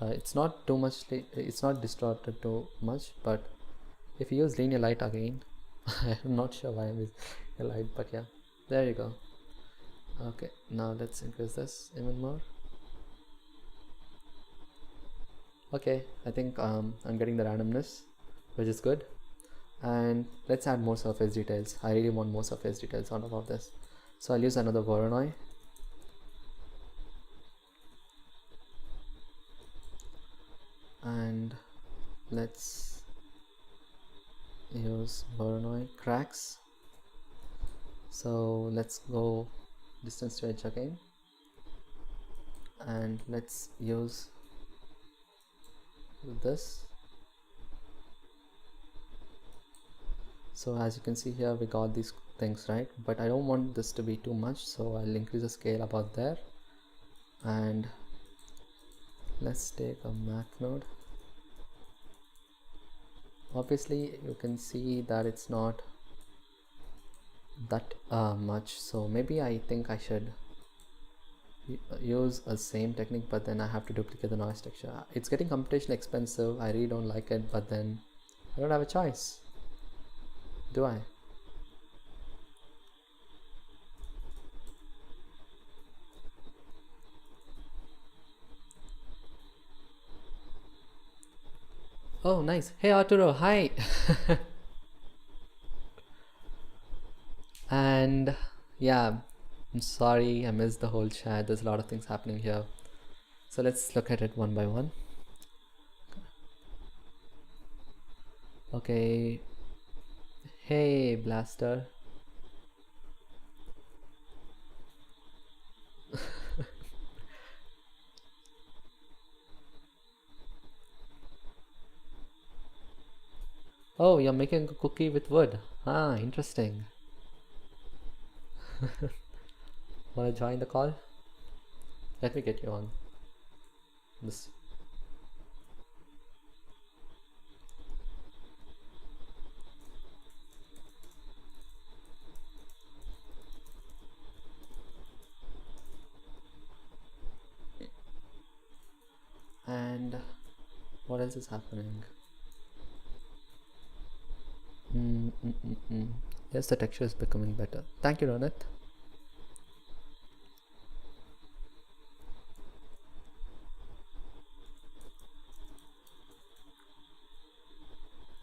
It's not too much, it's not distorted too much, but if you use linear light again, I'm not sure why I'm using light, but yeah, there you go. Okay, now let's increase this even more. Okay, I think I'm getting the randomness, which is good. And let's add more surface details. I really want more surface details on top of this, so I'll use another Voronoi. And let's use Voronoi cracks. So let's go distance to edge again, and let's use this. So as you can see here, we got these things right, but I don't want this to be too much, so I'll increase the scale about there. And let's take a math node. Obviously you can see that it's not that much, so maybe I think I should use a same technique, but then I have to duplicate the noise texture. It's getting computationally expensive. I really don't like it, but then I don't have a choice, do I? Oh, nice. Hey Arturo, hi. And yeah, I'm sorry I missed the whole chat. There's a lot of things happening here, so let's look at it one by one. Okay, hey Blaster. Oh, you're making a cookie with wood. Ah, interesting. Wanna join the call? Let me get you on. this. And what else is happening? Yes, the texture is becoming better. Thank you, Ronit.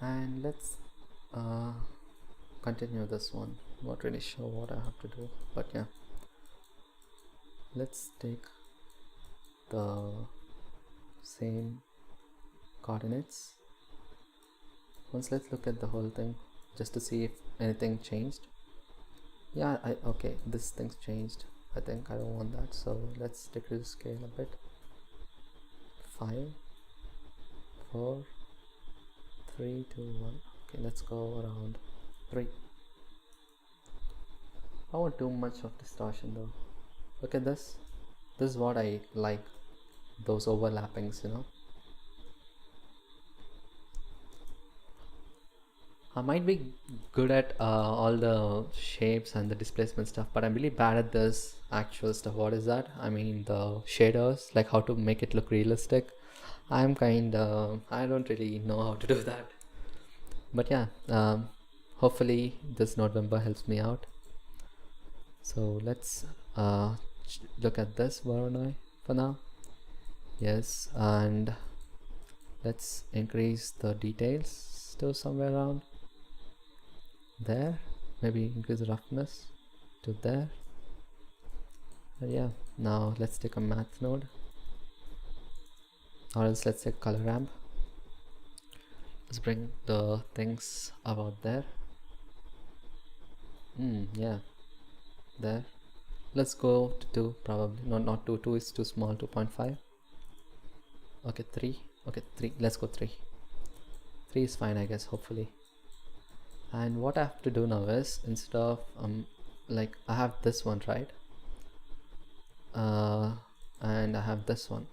And let's continue this one. Not really sure what I have to do, but yeah, let's take the same coordinates. Once let's look at the whole thing just to see if anything changed. Yeah, okay, this thing's changed. I think I don't want that, so let's decrease scale a bit. 5 4 3 2 1. Okay, let's go around 3. I want too much of distortion though. Look at this. This is what I like, those overlappings, you know. I might be good at all the shapes and the displacement stuff, but I'm really bad at this actual stuff. What is that? I mean the shaders, like how to make it look realistic. I don't really know how to do that. But yeah, hopefully this Nodevember helps me out. So let's look at this Voronoi for now. Yes, and let's increase the details to somewhere around there. Maybe increase the roughness to there. Yeah, now let's take a math node, or else let's take color ramp. Let's bring the things about there. Yeah, there. Let's go to 2 probably. No, not 2. 2 is too small. 2.5. Okay, 3. Okay, 3. Let's go 3. 3 is fine, I guess, hopefully. And what I have to do now is, instead of like I have this one, right? And I have this one.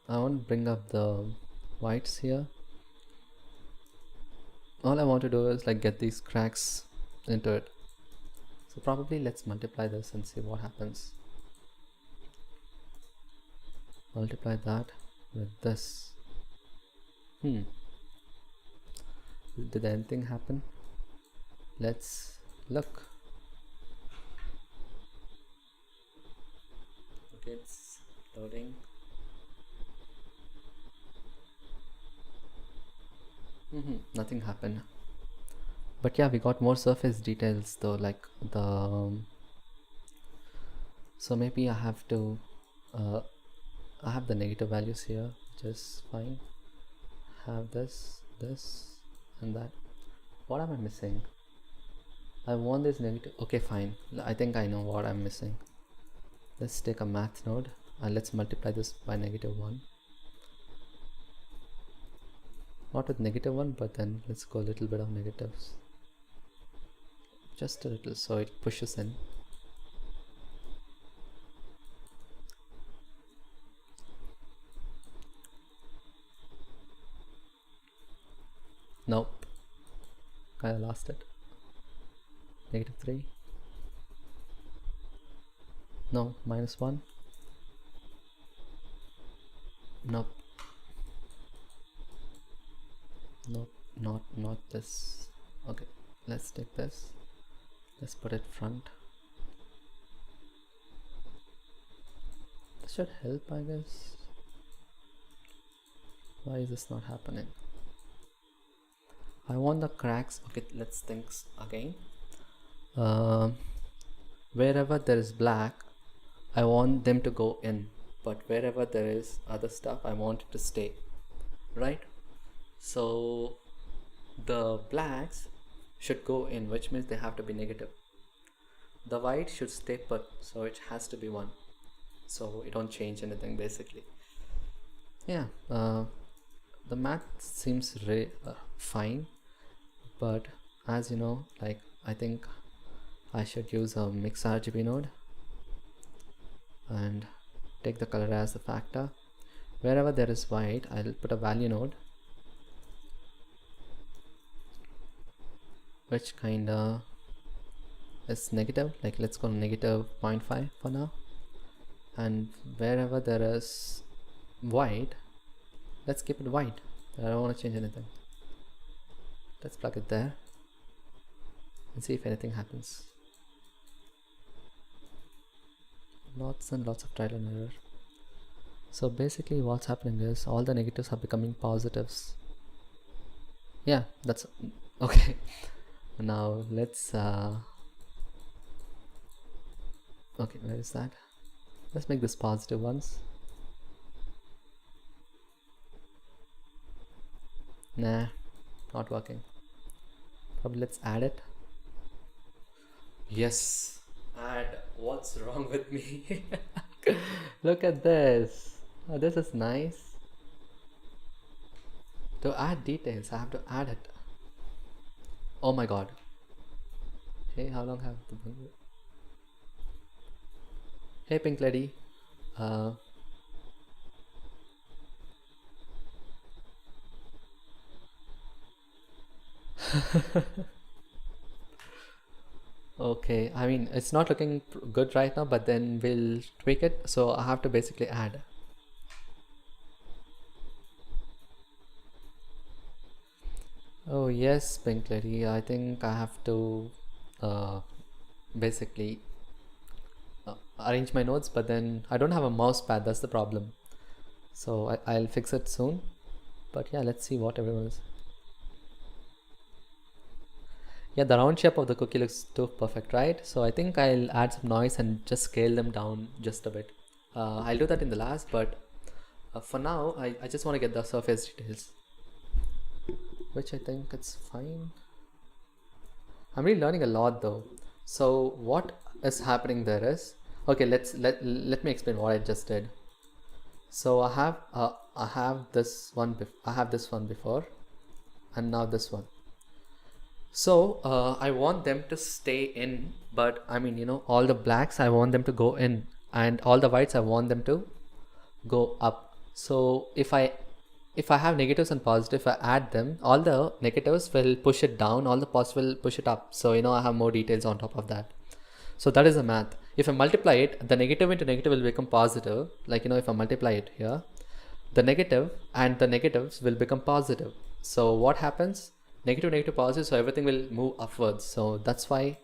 I want to bring up the whites here. All I want to do is like get these cracks into it. So probably let's multiply this and see what happens. Multiply that with this. Did anything happen? Let's look. Okay, it's loading. Nothing happened. But yeah, we got more surface details though, like the so maybe I have to I have the negative values here, which is fine. Have this and that. What am I missing? I want this negative. Okay, fine. I think I know what I'm missing. Let's take a math node and let's multiply this by -1. Not with -1, but then let's go a little bit of negatives. Just a little, so it pushes in. Nope. Kinda lost it. -3. No, -1. Nope. Nope, not this. Okay, let's take this. Let's put it front. This should help, I guess. Why is this not happening? I want the cracks. Okay, let's think again. Wherever there is black, I want them to go in, but wherever there is other stuff, I want it to stay, right? So the blacks should go in, which means they have to be negative. The white should stay put, so it has to be 1, so it don't change anything basically. Yeah, the math seems fine, but as you know, like I think I should use a mix RGB node, and take the color as the factor. Wherever there is white, I'll put a value node, which kinda is negative, like let's go negative 0.5 for now. And wherever there is white, let's keep it white. I don't want to change anything. Let's plug it there and see if anything happens. Lots and lots of trial and error. So basically what's happening is all the negatives are becoming positives. Yeah, that's okay. Now let's okay, where is that? Let's make this positive ones. Nah, not working. Probably let's add it. Yes, add. What's wrong with me? Look at this. Oh, this is nice. To add details, I have to add it. Oh my god. Hey, how long have the Hey, pink lady. Okay, I mean it's not looking good right now, but then we'll tweak it. So I have to basically add. Oh yes, pink lady, I think I have to basically arrange my notes, but then I don't have a mouse pad, that's the problem. So I'll fix it soon. But yeah, let's see what everyone is. Yeah, the round shape of the cookie looks too perfect, right? So I think I'll add some noise and just scale them down just a bit. I'll do that in the last, but for now, I just want to get the surface details, which I think it's fine. I'm really learning a lot though. So what is happening there is, okay, let me explain what I just did. So I have this one before, and now this one. So I want them to stay in, but I mean, you know, all the blacks I want them to go in, and all the whites I want them to go up. So if I have negatives and positive, if I add them, all the negatives will push it down, all the positives will push it up. So you know, I have more details on top of that. So that is the math. If I multiply it, the negative into negative will become positive. Like, you know, if I multiply it here, the negative and the negatives will become positive. So what happens? Negative, negative, positive, so everything will move upwards. So that's why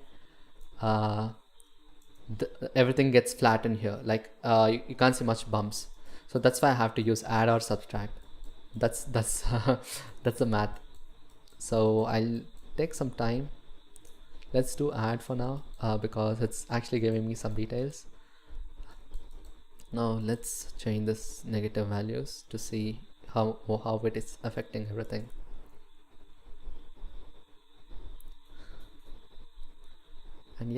everything gets flat in here. Like you can't see much bumps. So that's why I have to use add or subtract. That's that's the math. So I'll take some time. Let's do add for now because it's actually giving me some details. Now let's change this negative values to see how it is affecting everything. And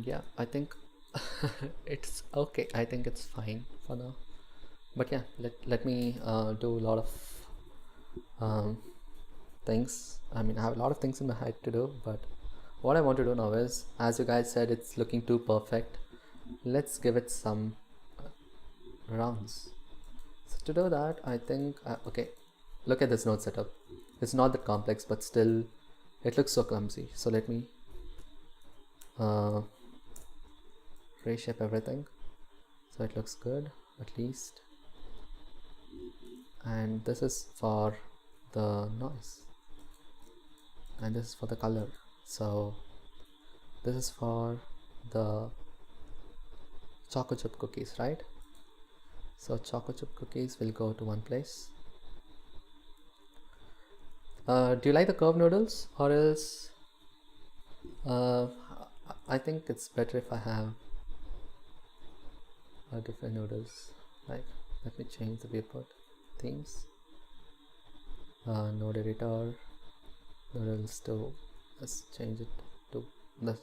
yeah, I think it's okay. I think it's fine for now. But yeah, let me do a lot of things. I mean, I have a lot of things in my head to do, but what I want to do now is, as you guys said, it's looking too perfect. Let's give it some rounds. So to do that, I think okay, look at this node setup. It's not that complex, but still it looks so clumsy. So let me reshape everything so it looks good at least. And this is for the noise, and this is for the color. So this is for the choco chip cookies, right? So choco chip cookies will go to one place. Do you like the curved noodles, or else I think it's better if I have different noodles. Like, let me change the viewport themes. Node editor noodles to, let's change it to this.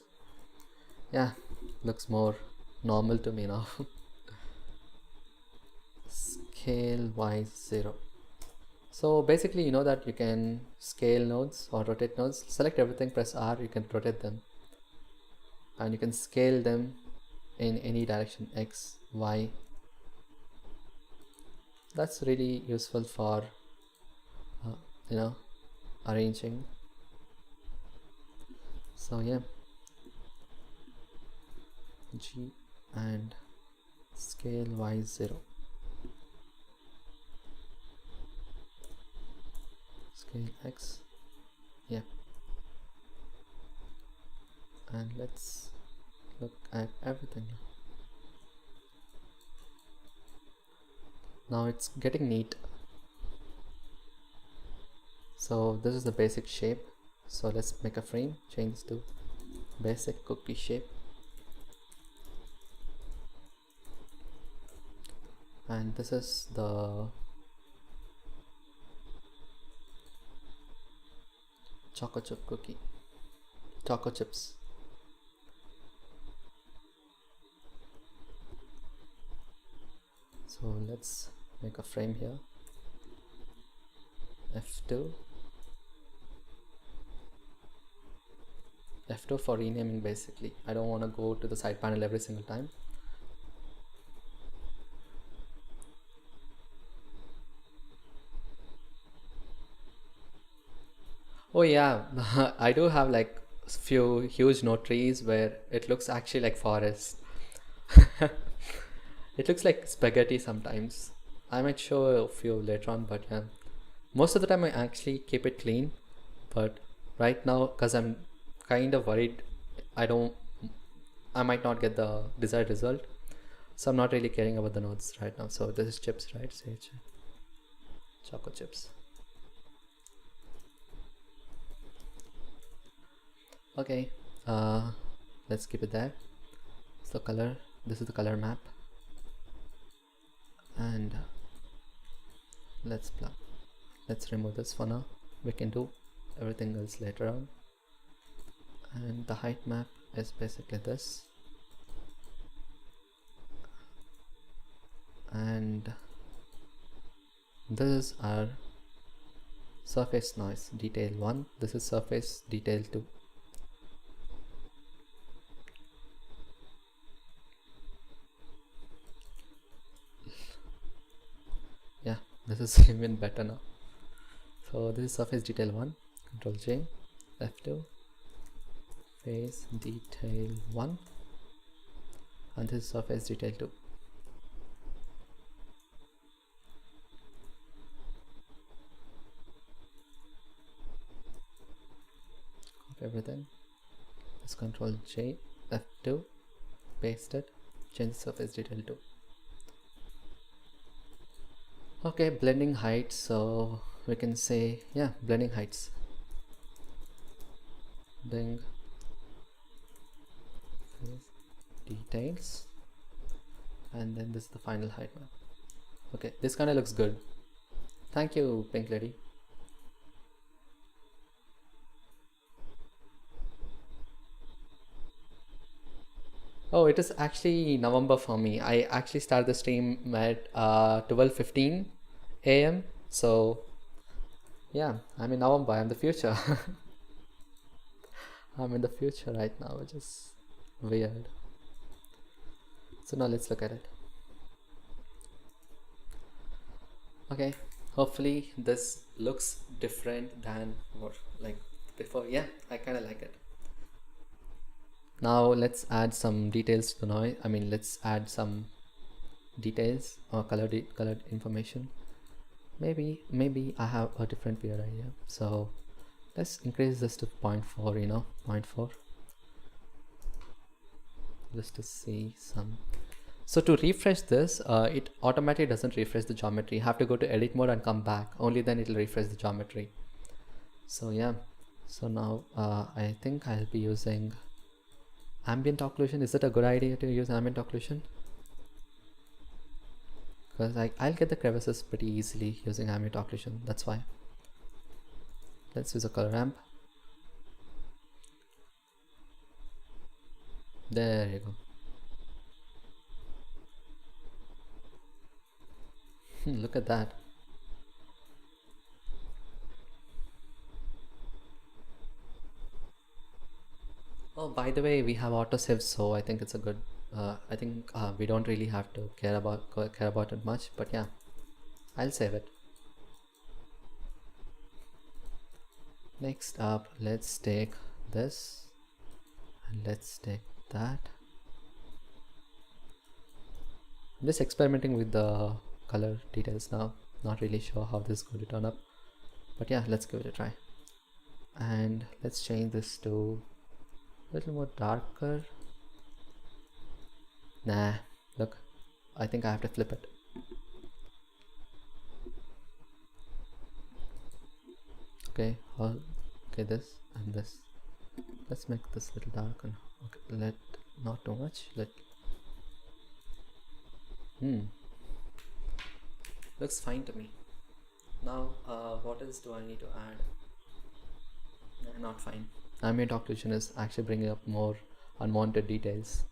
Yeah, looks more normal to me now. Scale wise 0. So basically, you know that you can scale nodes or rotate nodes. Select everything, press R, you can rotate them. And you can scale them in any direction, X, Y. That's really useful for, you know, arranging. So yeah, G and scale Y0. Scale X, yeah. And let's look at everything. Now it's getting neat. So this is the basic shape. So let's make a frame, change this to basic cookie shape. And this is the Choco chip cookie. Choco chips. So let's make a frame here. F2. F2 for renaming basically. I don't want to go to the side panel every single time. Oh yeah, I do have like few huge node trees where it looks actually like forest. It looks like spaghetti sometimes. I might show a few later on, but yeah. Most of the time I actually keep it clean, but right now, because I'm kind of worried, I don't, I might not get the desired result. So I'm not really caring about the nodes right now. So this is chips, right? Say Choco chips. Okay, let's keep it there. So color, this is the color map. And let's remove this for now. We can do everything else later on. And the height map is basically this. And this is our surface noise detail 1. This is surface detail 2. Yeah, this is even better now. So this is surface detail 1. Control J, F2, face detail 1, and this is surface detail 2. Copy everything. Let's Control J, F2, paste it, change surface detail 2. Okay, blending heights, so we can say, yeah, blending heights. Blend details, and then this is the final height map. Okay, this kind of looks good. Thank you, Pink Lady. Oh, it is actually November for me. I actually started the stream at 12:15 a.m. So yeah, I'm in November. I'm the future. I'm in the future right now, which is weird. So now let's look at it. Okay, hopefully this looks different than what like before. Yeah, I kind of like it. Now let's add some details to the noise. I mean, let's add some details or colored information. Maybe I have a different weird idea. So let's increase this to 0.4, 0.4, just to see some. So to refresh this, it automatically doesn't refresh the geometry. You have to go to edit mode and come back. Only then it will refresh the geometry. So yeah, so now I think I'll be using ambient occlusion. Is it a good idea to use ambient occlusion? Because I'll get the crevices pretty easily using ambient occlusion. That's why. Let's use a color ramp. There you go. Look at that. Oh, by the way, we have autosave, so I think it's a good. I think we don't really have to care about it much, but yeah, I'll save it. Next up, let's take this and let's take that. I'm just experimenting with the color details now. Not really sure how this is going to turn up, but yeah, let's give it a try. And let's change this to a little more darker. Nah, look, I think I have to flip it. Okay, okay, this and this. Let's make this a little darker. Okay, not too much. Looks fine to me. Now, what else do I need to add? Nah, not fine. Ambient Occlusion is actually bringing up more unwanted details.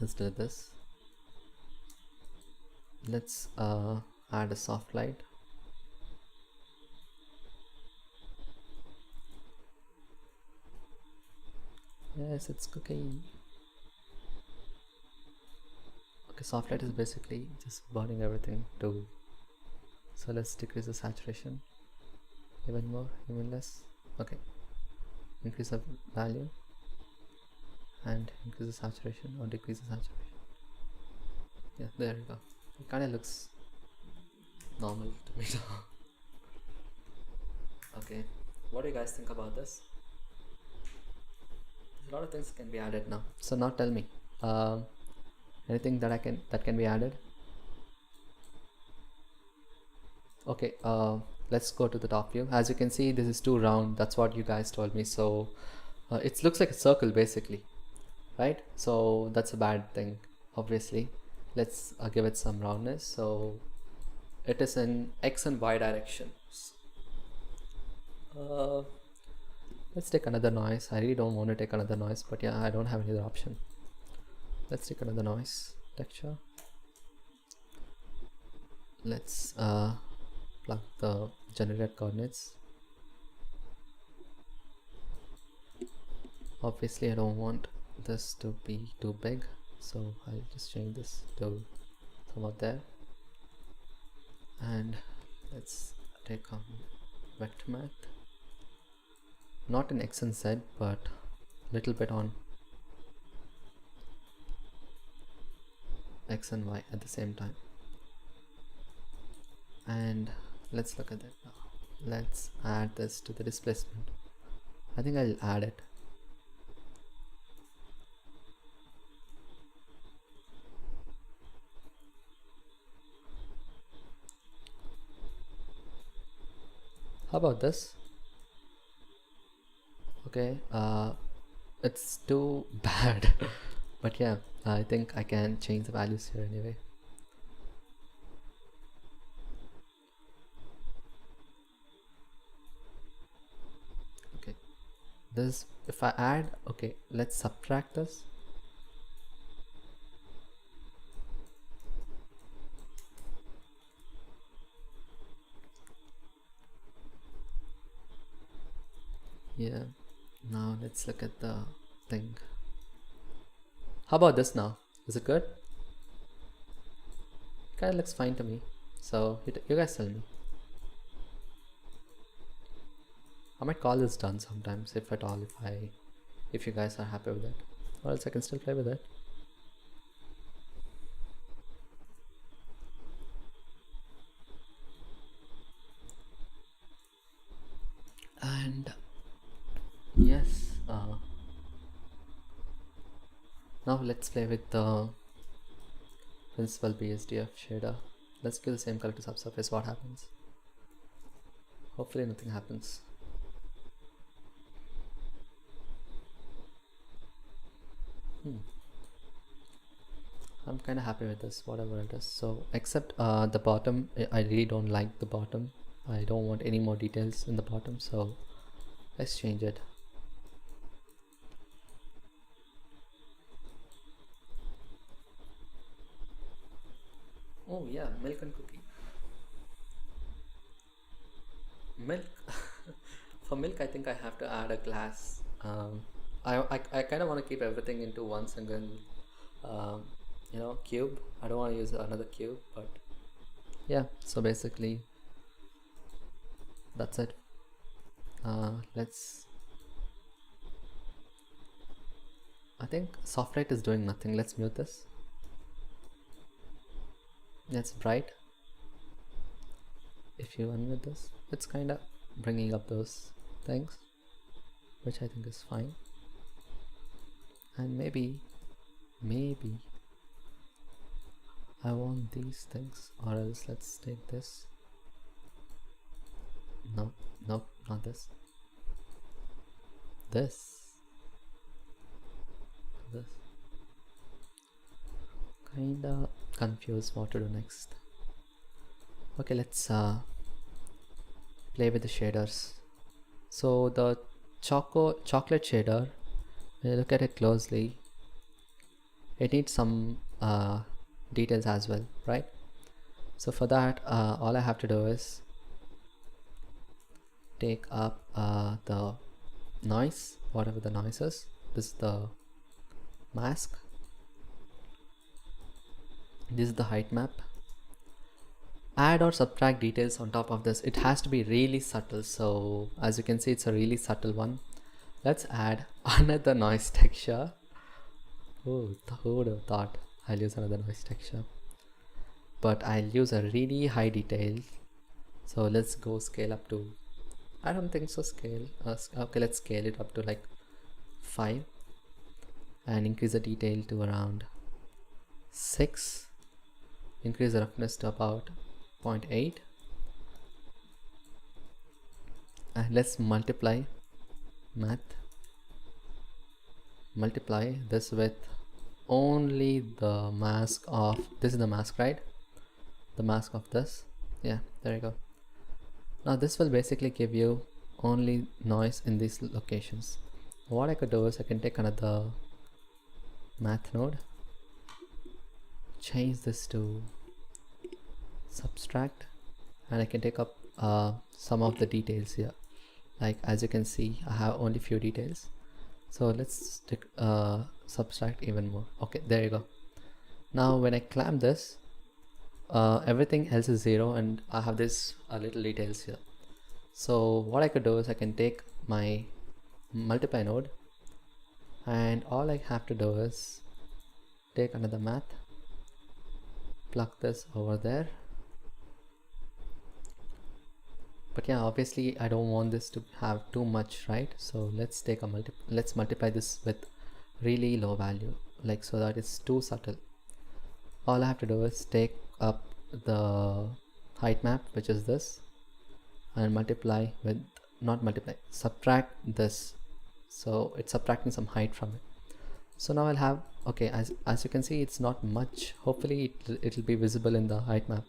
Let's do this. Let's add a soft light. Yes, it's cooking. Okay, soft light is basically just burning everything too. So let's decrease the saturation even more, even less. Okay, increase the value and increase the saturation or decrease the saturation. Yeah, there we go. It kind of looks normal to me now. Okay, what do you guys think about this? A lot of things can be added now. So now tell me, anything that can be added? Okay, let's go to the top view. As you can see, this is too round. That's what you guys told me. So it looks like a circle basically, right? So that's a bad thing, obviously. Let's give it some roundness. So it is in X and Y directions. Let's take another noise. I really don't want to take another noise, but yeah, I don't have any other option. Let's take another noise texture. Let's plug the generated coordinates. Obviously I don't want this to be too big, so I'll just change this to somewhat there. And let's take on vector math, not in X and Z, but a little bit on X and Y at the same time. And let's look at that now. Let's add this to the displacement. I think I'll add it. How about this? Okay, it's too bad. But yeah, I think I can change the values here anyway. Okay, this, if I add, okay, let's subtract this. Yeah, now let's look at the thing. How about this now? Is it good? Kinda looks fine to me. So you guys tell me. I might call this done sometimes, if at all, if you guys are happy with it. Or else I can still play with it. And yes, now let's play with the principal BSDF shader. Let's give the same color to subsurface. What happens? Hopefully nothing happens. I'm kind of happy with this, whatever it is. So except the bottom, I really don't like the bottom. I don't want any more details in the bottom, so let's change it. Oh yeah, milk and cookie. Milk. for milk, I think I have to add a glass. I kind of want to keep everything into one single, um, cube. I don't want to use another cube, but yeah. So basically, that's it. Let's. I think soft light is doing nothing. Let's mute this. It's bright. If you unmute this, it's kind of bringing up those things, which I think is fine. And maybe I want these things, or else let's take this. No, nope, not this. This. Kinda confused what to do next. Okay, let's play with the shaders. So the chocolate shader, when you look at it closely, it needs some details as well, right? So for that, all I have to do is take up the noise, whatever the noise is. This is the mask. This is the height map. Add or subtract details on top of this. It has to be really subtle. So as you can see, it's a really subtle one. Let's add another noise texture. Oh, who would have thought I'll use another noise texture? But I'll use a really high detail. So let's go scale up to, I don't think so, scale. Okay, let's scale it up to like 5 and increase the detail to around 6. Increase the roughness to about 0.8, and let's multiply this with only the mask of, this is the mask, right? The mask of this, yeah, there you go. Now this will basically give you only noise in these locations. What I could do is I can take another math node, change this to subtract, and I can take up some of the details here. Like as you can see, I have only few details, so let's subtract even more. Okay, there you go. Now when I clamp this, everything else is 0 and I have this little details here. So what I could do is I can take my multiply node, and all I have to do is take another math, plug this over there. But yeah, obviously I don't want this to have too much, right? So let's take let's multiply this with really low value, like so that it's too subtle. All I have to do is take up the height map, which is this, and multiply with, not multiply, subtract this. So it's subtracting some height from it. So now I'll have, okay, as you can see, it's not much. Hopefully it'll be visible in the height map.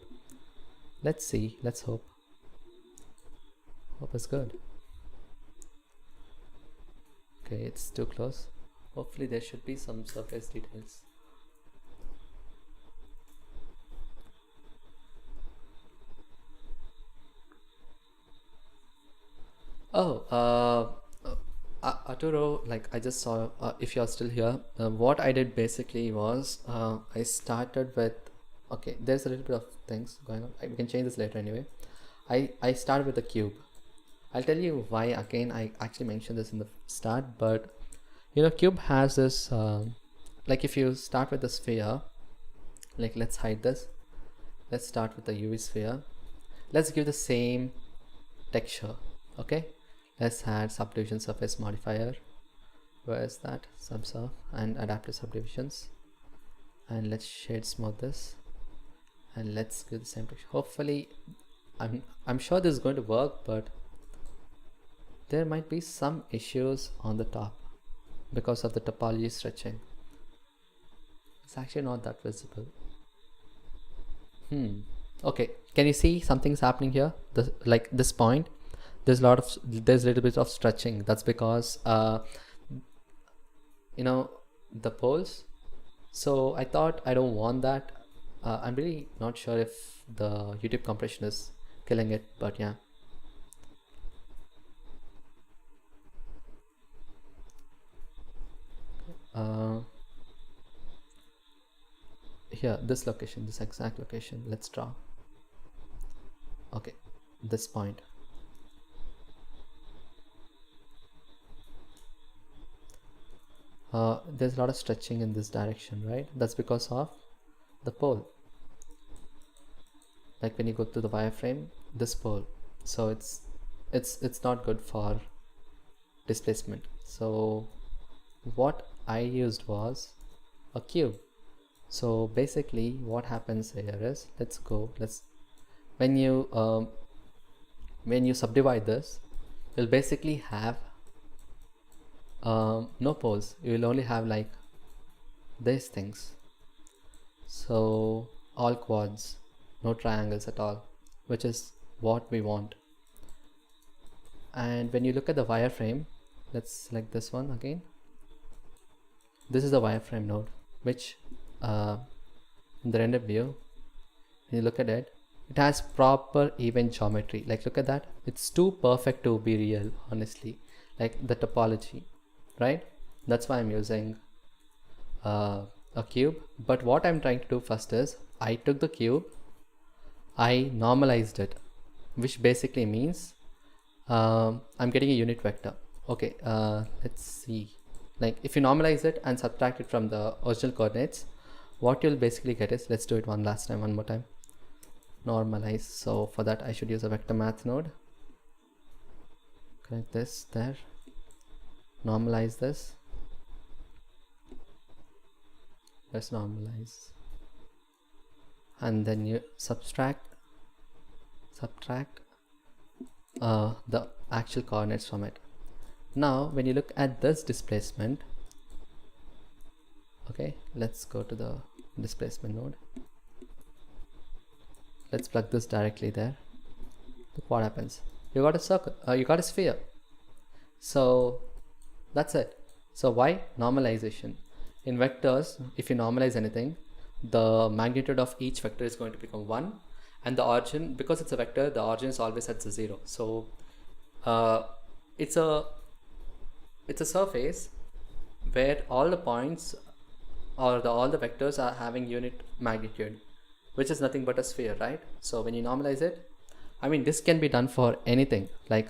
Let's see, let's hope. Hope it's good. Okay, it's too close. Hopefully there should be some surface details. Oh, Arturo, like I just saw, if you're still here, what I did basically was I started with, okay, there's a little bit of things going on. We can change this later anyway. I started with the cube. I'll tell you why again. I actually mentioned this in the start, but you know, cube has this, like if you start with the sphere, like let's hide this. Let's start with the UV sphere. Let's give the same texture, okay? Let's add subdivision surface modifier. Where is that? Subsurf and adaptive subdivisions. And let's shade smooth this. And let's give the same texture. Hopefully, I'm sure this is going to work, but there might be some issues on the top because of the topology stretching. It's actually not that visible. Okay, can you see something's happening here? Like this point, there's a little bit of stretching. That's because you know, the poles. So I thought I don't want that. I'm really not sure if the YouTube compression is killing it, but yeah. here, this location, this exact location, let's draw. Okay, this point. There's a lot of stretching in this direction, right? That's because of the pole. Like when you go to the wireframe, this pole, so it's not good for displacement. So what I used was a cube. So basically what happens here is, when you subdivide this, you'll basically have no poles. You will only have like these things. So all quads, no triangles at all, which is what we want. And when you look at the wireframe, let's select this one again. This is the wireframe node, which in the render view, when you look at it, it has proper event geometry. Like look at that, it's too perfect to be real, honestly. Like the topology, right? That's why I'm using a cube. But what I'm trying to do first is, I took the cube, I normalized it, which basically means I'm getting a unit vector. Okay, let's see. Like if you normalize it and subtract it from the original coordinates, what you'll basically get is, let's do it one more time. Normalize. So for that I should use a vector math node. Connect this there. Normalize this. Let's normalize. And then you subtract the actual coordinates from it. Now when you look at this displacement, okay, let's go to the displacement node. Let's plug this directly there. Look what happens. You got a circle, you got a sphere. So that's it. So why normalization? In vectors, if you normalize anything, the magnitude of each vector is going to become 1, and the origin, because it's a vector, the origin is always at 0. So it's a surface where all the points or all the vectors are having unit magnitude, which is nothing but a sphere, right? So when you normalize it, I mean, this can be done for anything, like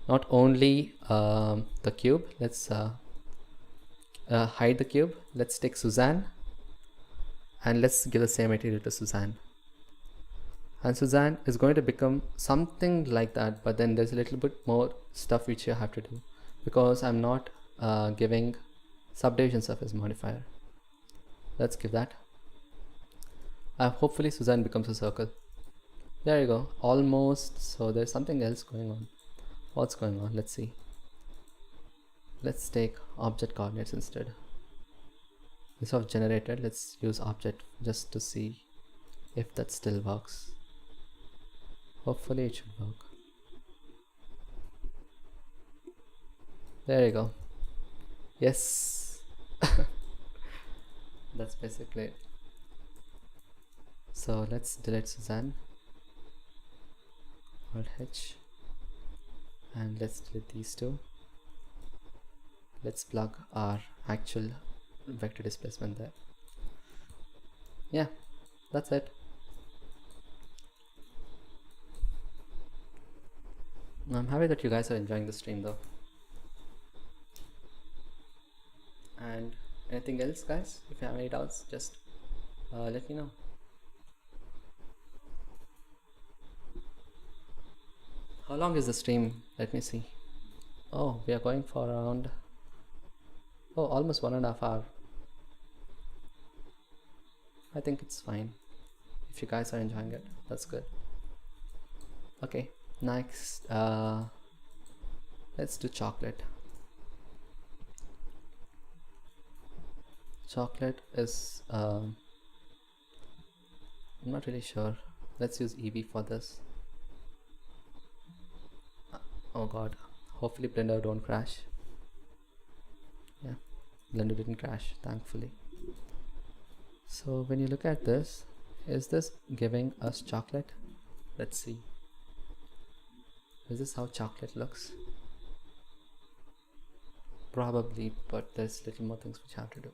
not only the cube. Let's hide the cube. Let's take Suzanne and let's give the same material to Suzanne. And Suzanne is going to become something like that, but then there's a little bit more stuff which you have to do, because I'm not giving subdivision surface modifier. Let's give that. Hopefully Suzanne becomes a circle. There you go, almost. So there's something else going on. What's going on? Let's see. Let's take object coordinates instead. Instead of generated, let's use object just to see if that still works. Hopefully it should work. There you go. Yes. That's basically it. So let's delete Suzanne. Alt H. And let's delete these two. Let's plug our actual vector displacement there. Yeah, that's it. I'm happy that you guys are enjoying the stream though. And anything else, guys? If you have any doubts, just let me know. How long is the stream? Let me see. Oh, we are going for around almost 1.5 hours. I think it's fine. If you guys are enjoying it, that's good. Okay, next let's do chocolate. Chocolate is I'm not really sure. Let's use EV for this. Oh god, hopefully Blender don't crash. Yeah, Blender didn't crash, thankfully. So when you look at this, is this giving us chocolate? Let's see. Is this how chocolate looks? Probably, but there's little more things which I have to do.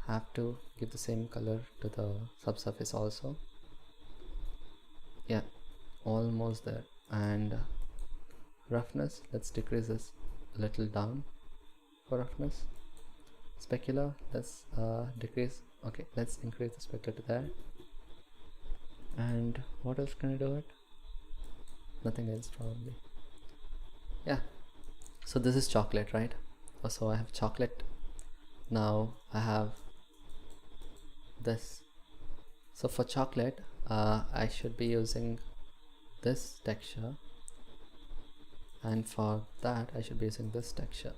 have to give the same color to the subsurface also. Yeah, almost there. And roughness, let's decrease this a little down for roughness. Specular, let's decrease. Okay, let's increase the specular to there. And what else can I do it? Nothing else probably. Yeah, so this is chocolate, right? So I have chocolate. Now I have this. So for chocolate, I should be using this texture, and for that I should be using this texture.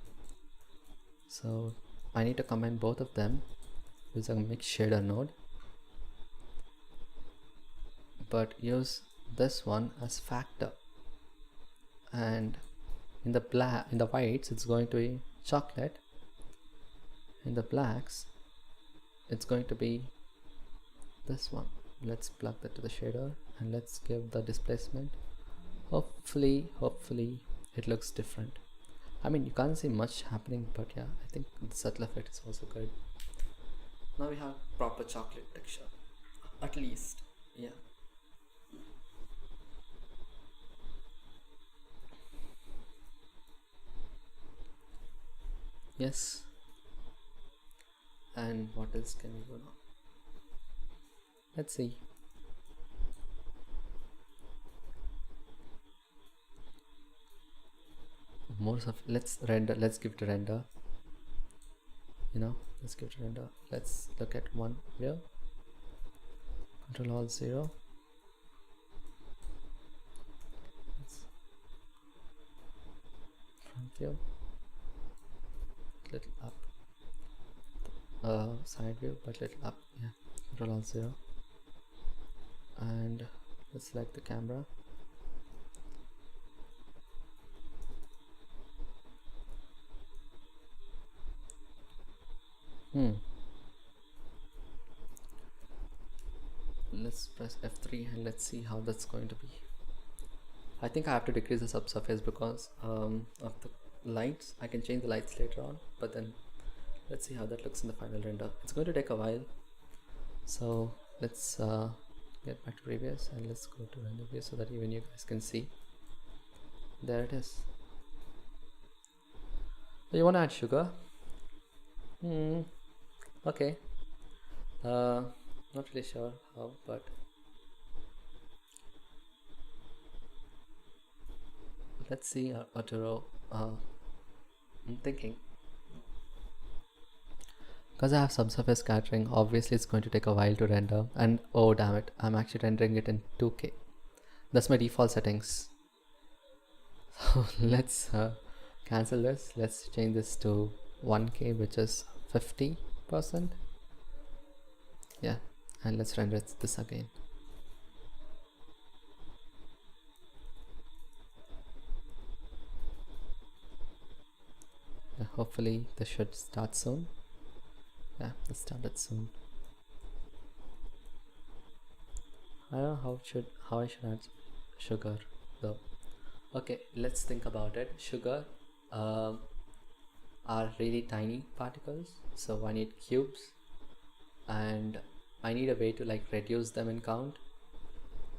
So I need to combine both of them using a mix shader node, but use this one as factor, and in the whites it's going to be chocolate, in the blacks it's going to be this one. Let's plug that to the shader and let's give the displacement. Hopefully it looks different. I mean, you can't see much happening, but yeah, I think the subtle effect is also good. Now we have proper chocolate texture, at least. Yeah. Yes. And what else can we do now? Let's see. More of, let's render, let's give it a render. Let's give it a render. Let's look at one view. Control Alt 0. Front view. Little up. Side view, but little up. Yeah. Control Alt 0. And let's select the camera. Let's press F3 and let's see how that's going to be. I think I have to decrease the subsurface because of the lights. I can change the lights later on, but then let's see how that looks in the final render. It's going to take a while, so let's get back to previous and let's go to render view so that even you guys can see. There it is. So you want to add sugar? Okay. Not really sure how, but let's see Arturo. I'm thinking, because I have subsurface scattering, obviously it's going to take a while to render, and oh damn it, I'm actually rendering it in 2K. That's my default settings. So let's cancel this. Let's change this to 1K, which is 50%. Yeah, and let's render this again. Yeah, hopefully this should start soon. Yeah, it started soon. I don't know how I should add sugar though. Okay, let's think about it. Sugar are really tiny particles, so I need cubes, and I need a way to like reduce them in count,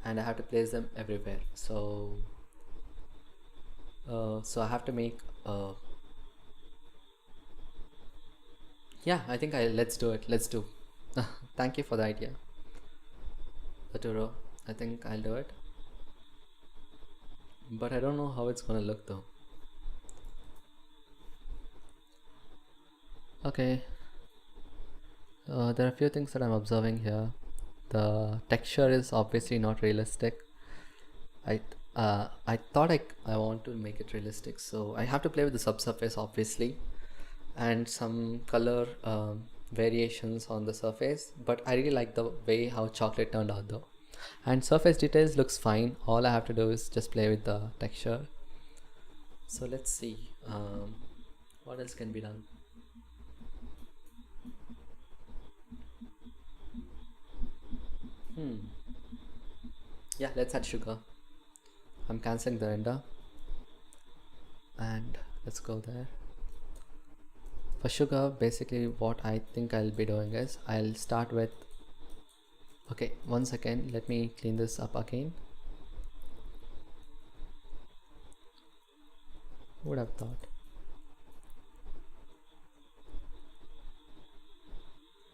and I have to place them everywhere. So I have to make yeah, I think let's do it. Let's do. Thank you for the idea, Arturo. I think I'll do it, but I don't know how it's gonna look though. Okay, there are a few things that I'm observing here. The texture is obviously not realistic. I thought I want to make it realistic, so I have to play with the subsurface obviously, and some color variations on the surface, but I really like the way how chocolate turned out though, and surface details looks fine. All I have to do is just play with the texture. So let's see what else can be done. Yeah, let's add sugar. I'm cancelling the render and let's go there. For sugar, basically what I think I'll be doing is I'll start with, okay, 1 second, let me clean this up again. Who would have thought?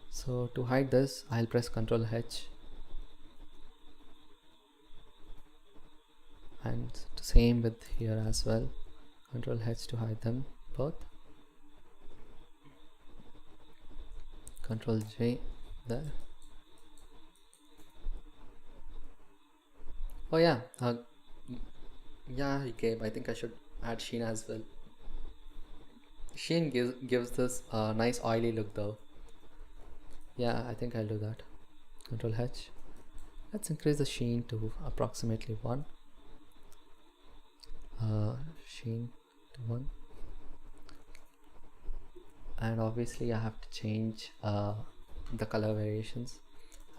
So to hide this, I'll press Ctrl H, and the same with here as well. Ctrl H to hide them both. Ctrl J there. Oh yeah, yeah, Gabe, I think I should add sheen as well. Sheen gives this nice oily look though. Yeah, I think I'll do that. Ctrl H. Let's increase the sheen to approximately 1. Sheen to 1. And obviously I have to change the color variations.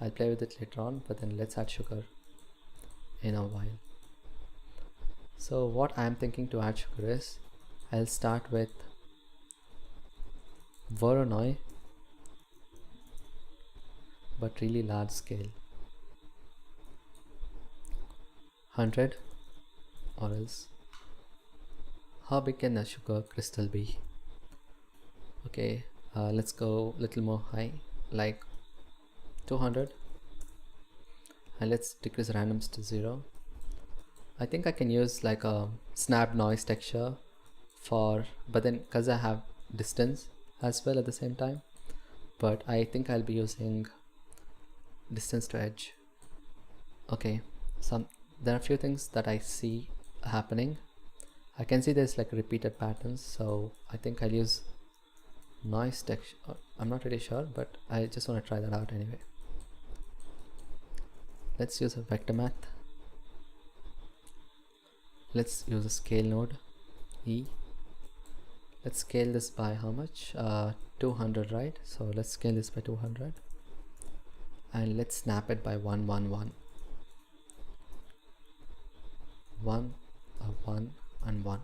I'll play with it later on, but then let's add sugar in a while. So what I'm thinking to add sugar is, I'll start with Voronoi, but really large scale, 100, or else how big can a sugar crystal be? Okay, let's go a little more high, like 200, and let's decrease randoms to 0. I think I can use like a snap noise texture but then because I have distance as well at the same time, but I think I'll be using distance to edge. Okay, there are a few things that I see happening. I can see there's like repeated patterns, so I think I'll use noise texture. I'm not really sure, but I just want to try that out anyway. Let's use a vector math. Let's use a scale node, E. Let's scale this by how much? 200, right? So let's scale this by 200, and let's snap it by 1, 1, 1. 1, 1, and 1.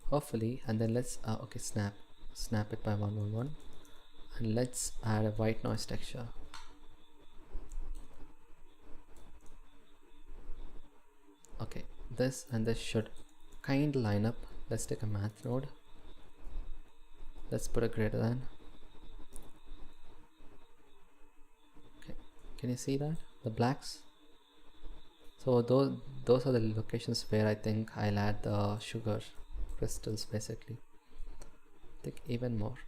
Hopefully, and then let's okay, snap it by 1, 1, 1, and let's add a white noise texture. Okay, this and this should kind of line up. Let's take a math node. Let's put a greater than. Okay, can you see that? The blacks. So those are the locations where I think I'll add the sugar crystals basically. I think even more.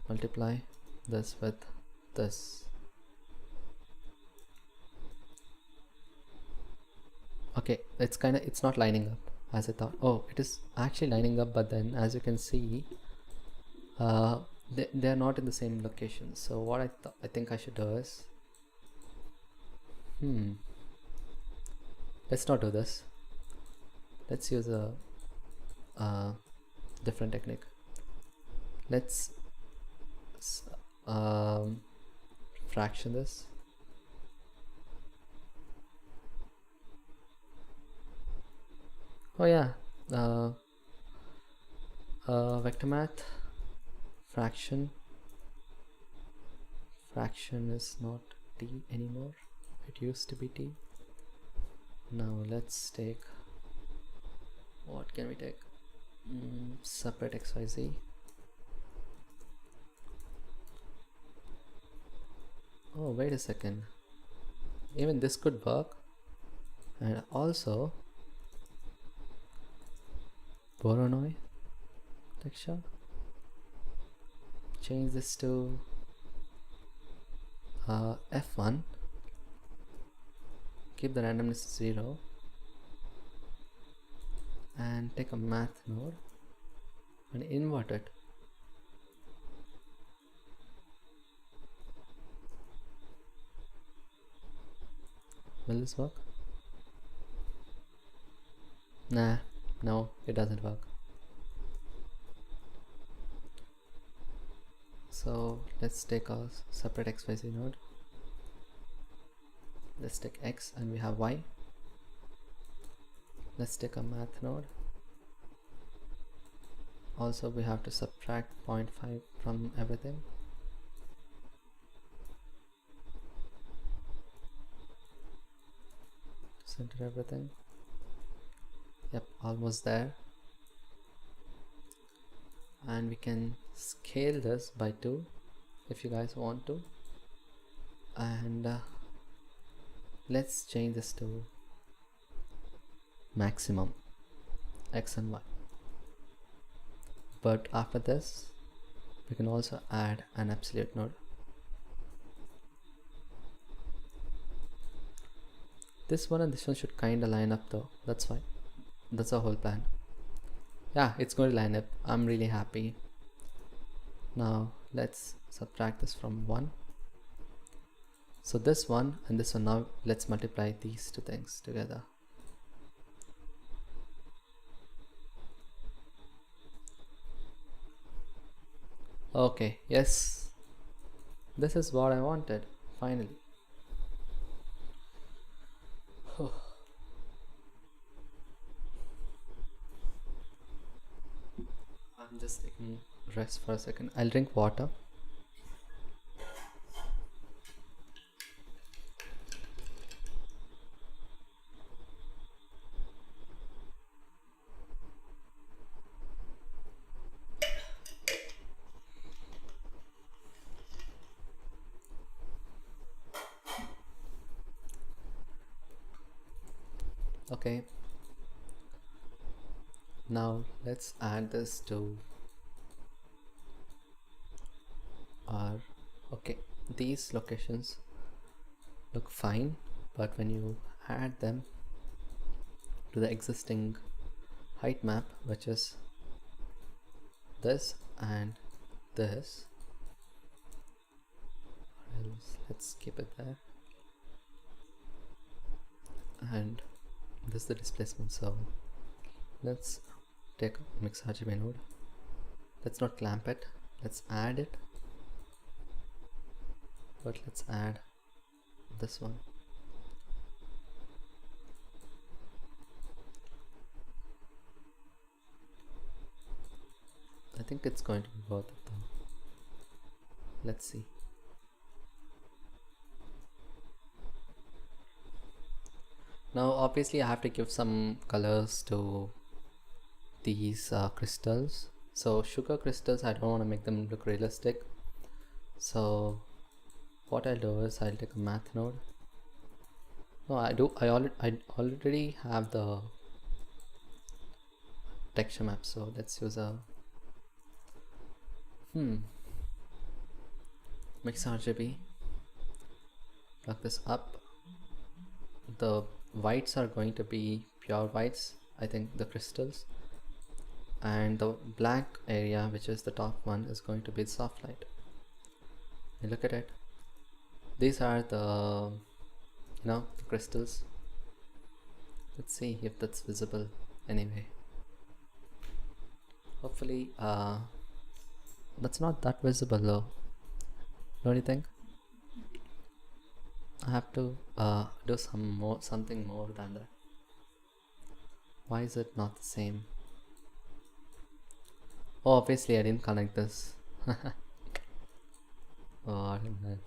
Multiply this with this. Okay, it's not lining up as I thought. Oh, it is actually lining up, but then as you can see, they're not in the same location. So what I think I should do is, let's not do this. Let's use a different technique. Let's fraction this. Oh yeah, vector math, fraction is not t anymore. It used to be t. Now let's take, what can we take? Separate xyz. Oh, wait a second, even this could work. And also Voronoi texture, change this to F1, keep the randomness 0, and take a math node and invert it. Will this work? Nah, no, it doesn't work. So let's take a separate xyz node. Let's take x and we have y. let's take a math node. Also we have to subtract 0.5 from everything. Center everything. Yep, almost there. And we can scale this by 2 if you guys want to. And let's change this to maximum x and y. But after this we can also add an absolute node. This one and this one should kinda line up though, that's fine. That's our whole plan. Yeah, it's going to line up. I'm really happy. Now let's subtract this from 1. So this one and this one, now let's multiply these two things together. Okay, yes, this is what I wanted, finally. I'm just taking rest for a second. I'll drink water. Okay, now let's add this to our, okay, these locations look fine, but when you add them to the existing height map, which is this and this, let's keep it there, and this is the displacement. So let's take a mix RGB node. Let's not clamp it, let's add it, but let's add this one. I think it's going to be worth it though. Let's see. Now obviously I have to give some colors to these crystals. So sugar crystals, I don't want to make them look realistic. So what I'll do is I'll take a math node. No, I already have the texture map, so let's use a mix RGB. Plug this up. The whites are going to be pure whites, I think, the crystals, and the black area, which is the top one, is going to be soft light. You look at it, these are the, the crystals. Let's see if that's visible. Anyway, hopefully that's not that visible though, don't you think? I have to do something more than that. Why is it not the same? Oh, obviously I didn't connect this. Oh man.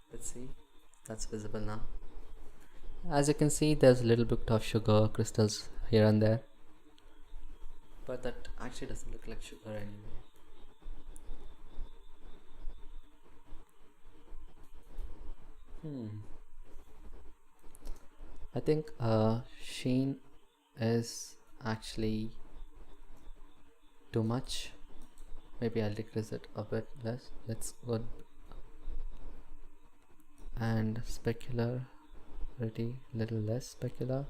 Let's see, that's visible now. As you can see, there's a little bit of sugar crystals here and there, but that actually doesn't look like sugar anyway. I think sheen is actually too much. Maybe I'll decrease it a bit less. Let's go. And specularity, little less specular.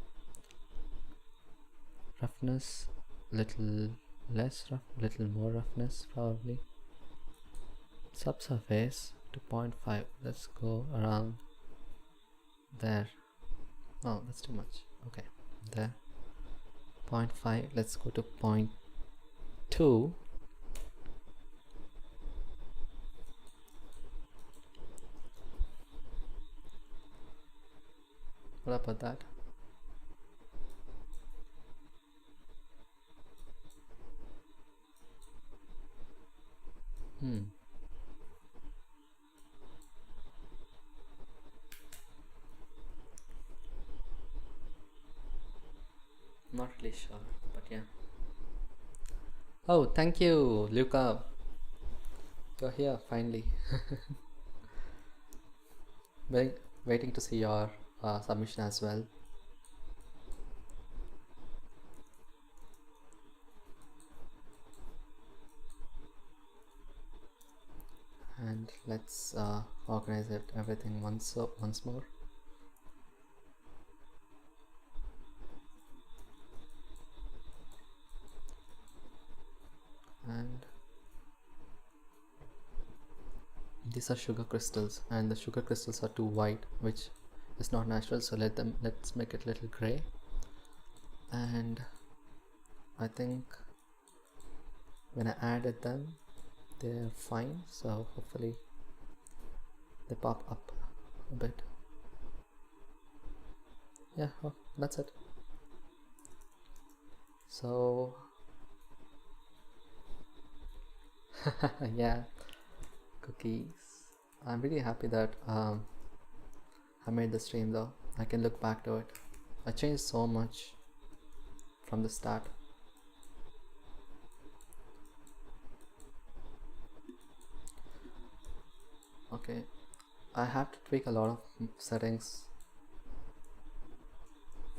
Roughness, little less rough, little more roughness probably. Subsurface to 0.5. Let's go around there. Oh, that's too much. Okay, there. 0.5. Let's go to 0.2. What about that? not really sure, but yeah. Oh, thank you, Luca. You're here finally. Waiting to see your submission as well. And let's organize everything once more. And these are sugar crystals, and the sugar crystals are too white, which is not natural, so let's make it a little gray. And I think when I added them, they're fine, so hopefully they pop up a bit. Yeah, oh, that's it. So yeah, cookies. I'm really happy that I made the stream though. I can look back to it. I changed so much from the start. Okay, I have to tweak a lot of settings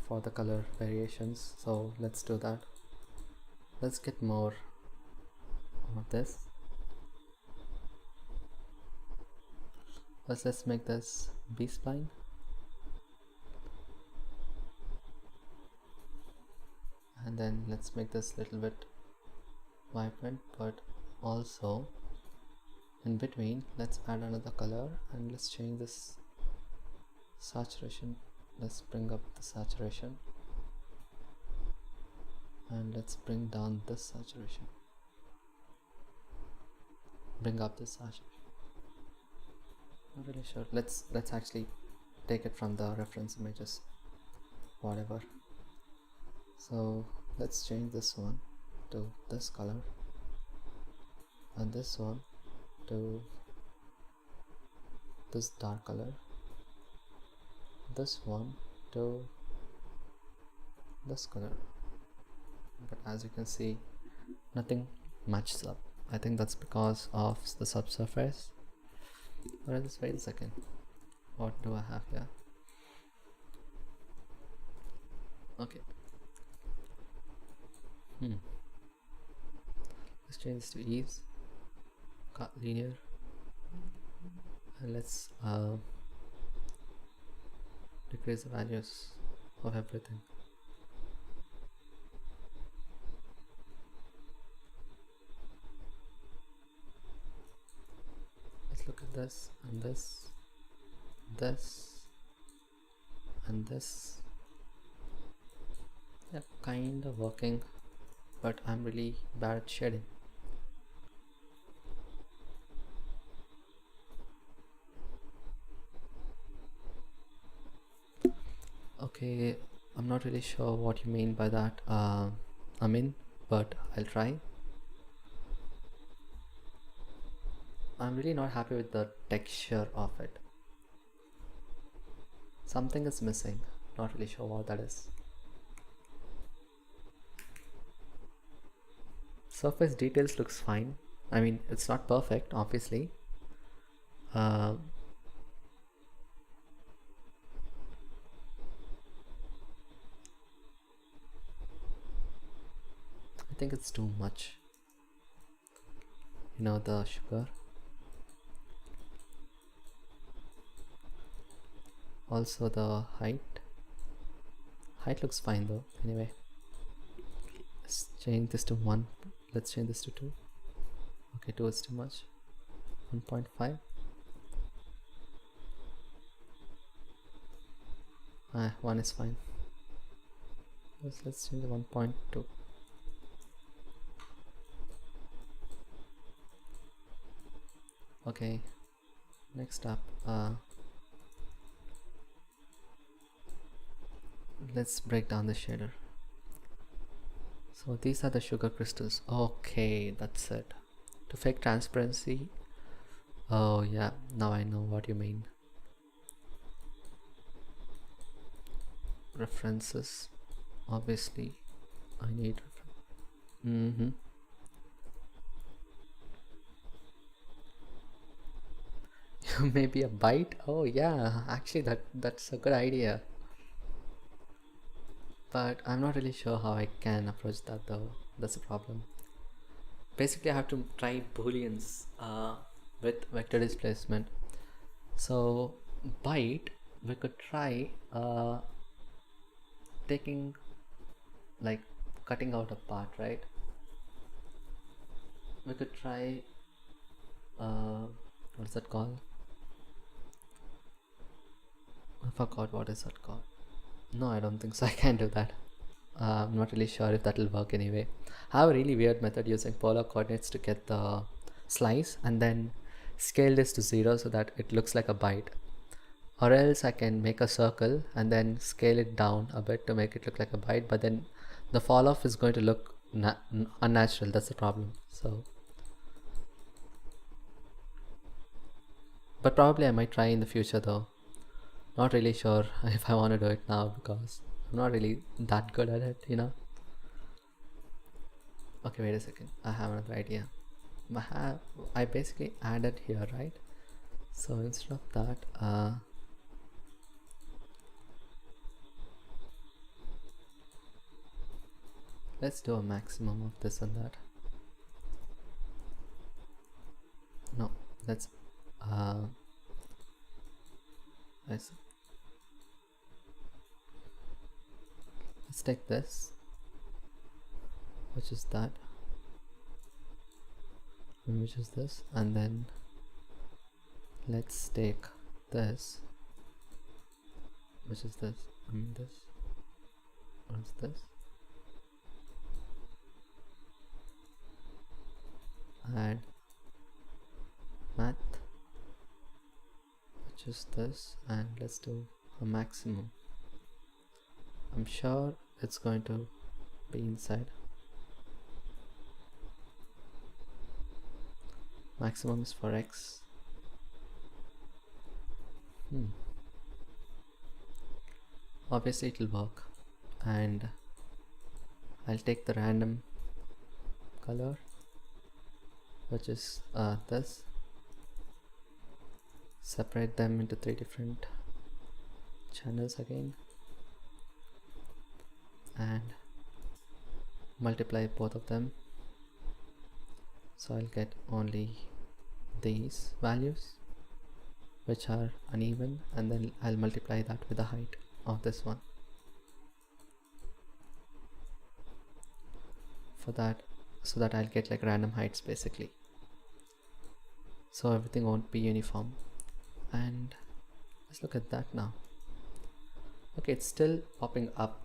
for the color variations, so let's do that. Let's get more of this. Let's make this B-spline. And then let's make this a little bit vibrant, but also in between let's add another color, and let's change this saturation. Let's bring up the saturation, and let's bring down this saturation. Bring up this saturation. Not really sure. Let's actually take it from the reference images, whatever. So let's change this one to this color, and this one to this dark color, this one to this color. But as you can see, nothing matches up. I think that's because of the subsurface. But just wait a second. What do I have here? Okay. Let's change this to ease, cut linear, and let's decrease the values of everything. Let's look at this and this, and this. Yeah, kind of working, but I'm really bad at shading. Okay, I'm not really sure what you mean by that, but I'll try. I'm really not happy with the texture of it. Something is missing, not really sure what that is. Surface details looks fine. I mean, it's not perfect, obviously. I think it's too much. You know, the sugar. Also the height. Height looks fine though. Anyway, let's change this to 1. Let's change this to 2. Okay, 2 is too much. 1.5. 1 is fine. Let's change the 1.2. Okay, next up, let's break down the shader. So these are the sugar crystals. Okay, that's it. To fake transparency. Oh yeah, now I know what you mean. References, obviously I need. Mm-hmm. Maybe a byte. Oh yeah, actually that's a good idea. But I'm not really sure how I can approach that though. That's a problem. Basically, I have to try booleans with vector displacement. So byte, we could try taking, like, cutting out a part, right? We could try what's that called? I forgot what is that called. No, I don't think so. I can't do that. I'm not really sure if that will work anyway. I have a really weird method using polar coordinates to get the slice and then scale this to 0 so that it looks like a byte. Or else I can make a circle and then scale it down a bit to make it look like a byte, but then the fall off is going to look unnatural. That's the problem. So, but probably I might try in the future though. Not really sure if I want to do it now because I'm not really that good at it, you know. Okay, wait a second. I have another idea. I basically added here, right? So instead of that, let's do a maximum of this and that. No, let's let's take this, which is that, and which is this, and then let's take this, which is this, and this, what's this, add math, which is this, and let's do a maximum. I'm sure it's going to be inside. Maximum is for x. Obviously it will work, and I'll take the random color, which is this, separate them into 3 different channels again, and multiply both of them, so I'll get only these values which are uneven, and then I'll multiply that with the height of this one for that, so that I'll get like random heights basically, so everything won't be uniform. And let's look at that now. Okay, it's still popping up,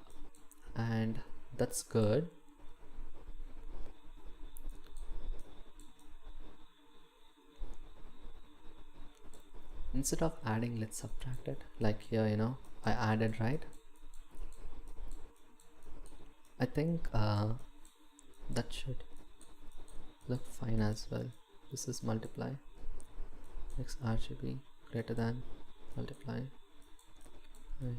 and that's good. Instead of adding, let's subtract it. Like here, you know, I added, right? I think that should look fine as well. This is multiply x RGB greater than multiply. Right.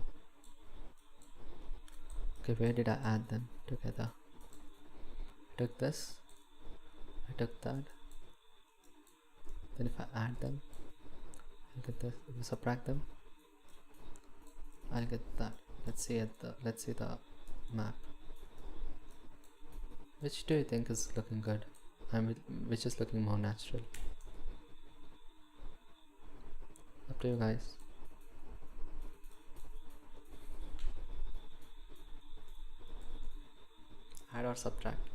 Okay, where did I add them together? I took this, I took that, then if I add them, I'll get this. If I subtract them, I'll get that. Let's see the map. Which do you think is looking good? Which is looking more natural? Up to you guys. Add or subtract?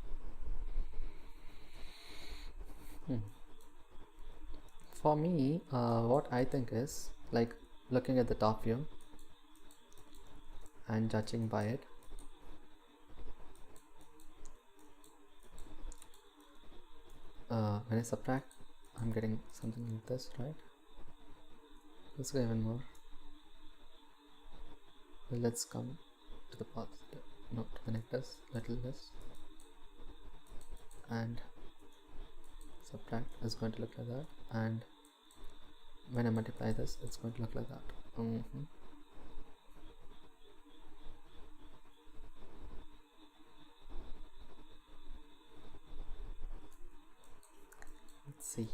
For me, what I think is, like, looking at the top view and judging by it, when I subtract, I'm getting something like this, right? Let's go even more. Well, let's come to the positive, no, to the negatives, little less, and subtract is going to look like that, and when I multiply this, it's going to look like that. Let's see.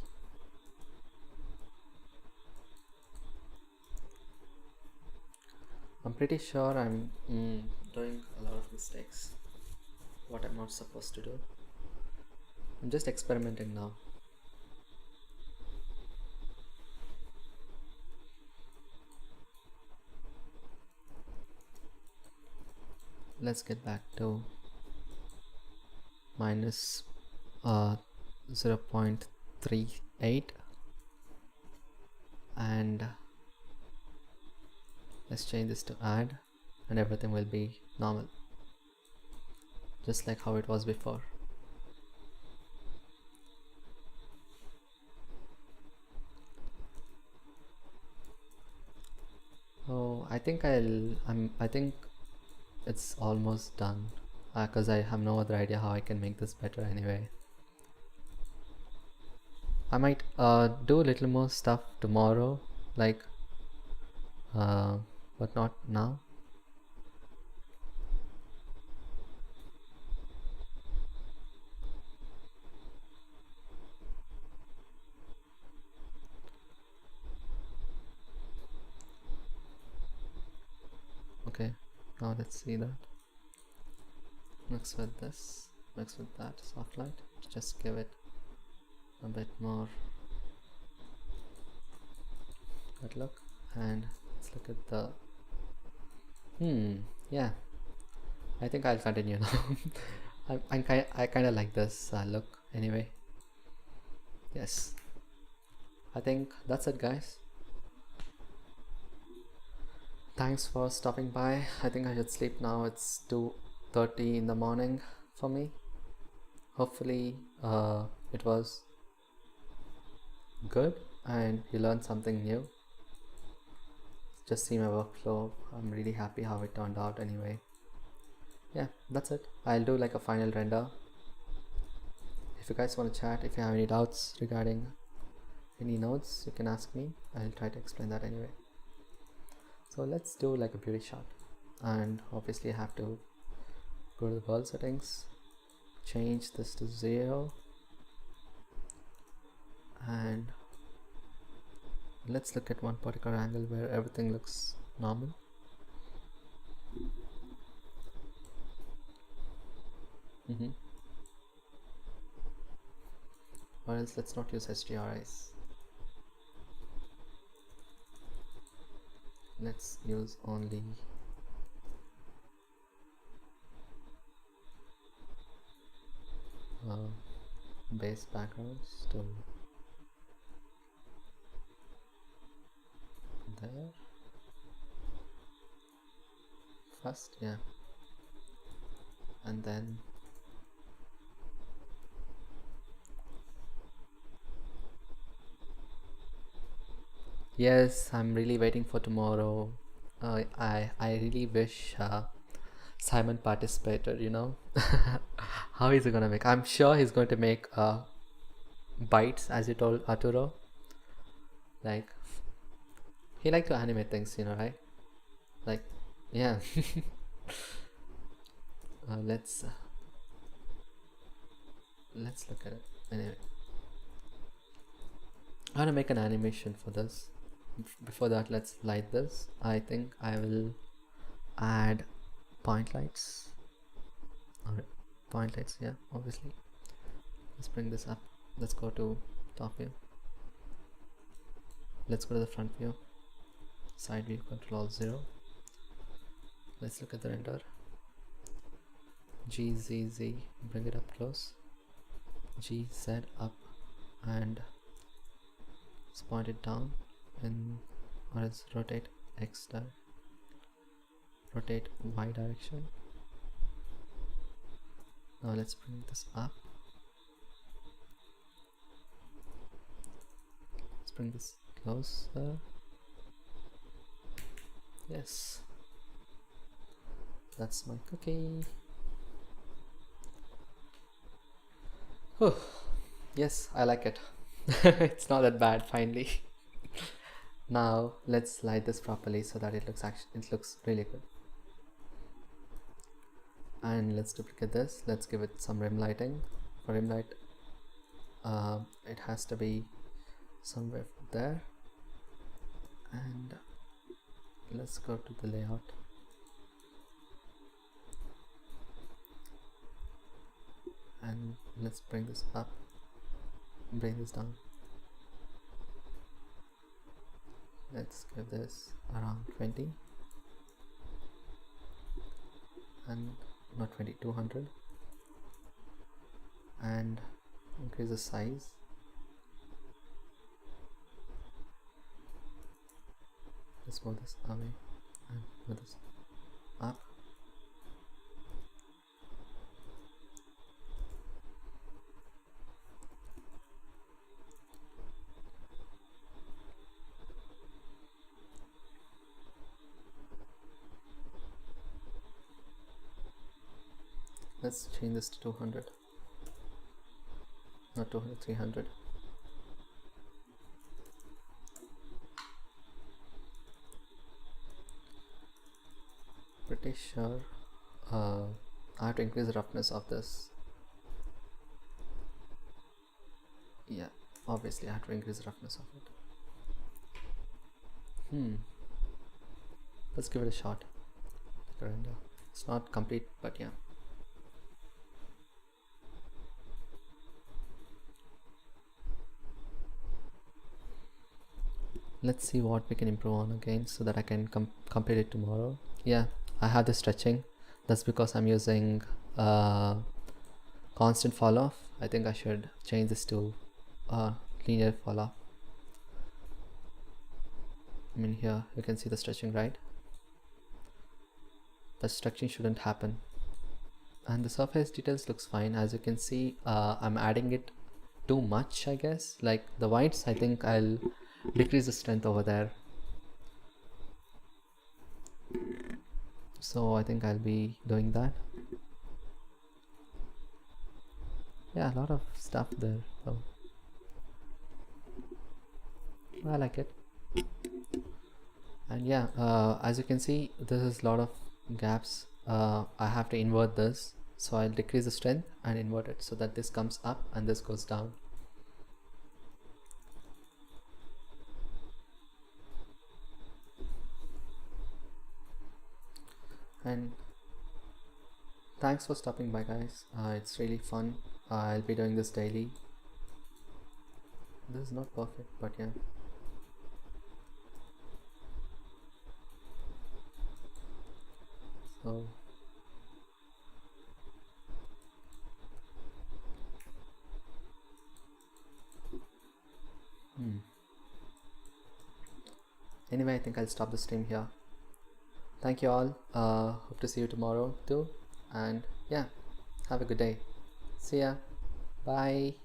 I'm pretty sure I'm doing a lot of mistakes. What I'm not supposed to do. I'm just experimenting now. Let's get back to minus 0.38 and let's change this to add and everything will be normal, just like how it was before. Oh, I think I think it's almost done because I have no other idea how I can make this better anyway. I might do a little more stuff tomorrow, like but not now. Okay, now let's see that. Mix with this, mix with that soft light, just give it a bit more good look, and let's look at the yeah, I think I'll continue now. I kind of like this look anyway. Yes, I think that's it, guys. Thanks for stopping by. I think I should sleep now. It's 2:30 in the morning for me. Hopefully it was good and you learned something new. Just see my workflow. I'm really happy how it turned out anyway. Yeah, that's it. I'll do like a final render. If you guys want to chat, if you have any doubts regarding any nodes, you can ask me. I'll try to explain that anyway. So let's do like a beauty shot, and obviously I have to go to the world settings, change this to 0, and let's look at one particular angle where everything looks normal. Or else let's not use HDRIs. Let's use only base backgrounds to there first, yeah, and then yes, I'm really waiting for tomorrow. I really wish Simon participated, you know. How is he gonna make? I'm sure he's going to make bites, as you told Arturo. Like, he liked to animate things, you know, right? Like, yeah. Let's look at it anyway. I want to make an animation for this. Before that, let's light this. I think I will add point lights. Alright, point lights, yeah, obviously. Let's bring this up. Let's go to top view. Let's go to the front view. Side view, control alt 0. Let's look at the render. GZZ, bring it up close. GZ up and let's point it down, and or else rotate X rotate Y direction. Now let's bring this up. Let's bring this closer. Yes, that's my cookie. Oh, yes, I like it. It's not that bad finally. Now let's light this properly so that it looks really good. And let's duplicate this. Let's give it some rim lighting. For rim light, it has to be somewhere there, and let's go to the layout. And let's bring this up, bring this down. Let's give this around 20 and not 20, 200, and increase the size. Let's move this away and move this up. Let's change this to 200, not 200, 300. Pretty sure I have to increase the roughness of this. Yeah, obviously I have to increase the roughness of it. Let's give it a shot. Render. It's not complete, but yeah. Let's see what we can improve on again so that I can complete it tomorrow. Yeah, I have the stretching. That's because I'm using constant fall off. I think I should change this to linear fall off. I mean, here you can see the stretching, right? The stretching shouldn't happen. And the surface details looks fine. As you can see, I'm adding it too much, I guess. Like the whites, I think I'll decrease the strength over there. So I think I'll be doing that. Yeah, a lot of stuff there. So I like it. And yeah, as you can see, this is a lot of gaps. I have to invert this, so I'll decrease the strength and invert it so that this comes up and this goes down. And thanks for stopping by, guys. It's really fun. I'll be doing this daily. This is not perfect, but yeah. So anyway, I think I'll stop the stream here. Thank you all. Hope to see you tomorrow too. And yeah, have a good day. See ya. Bye.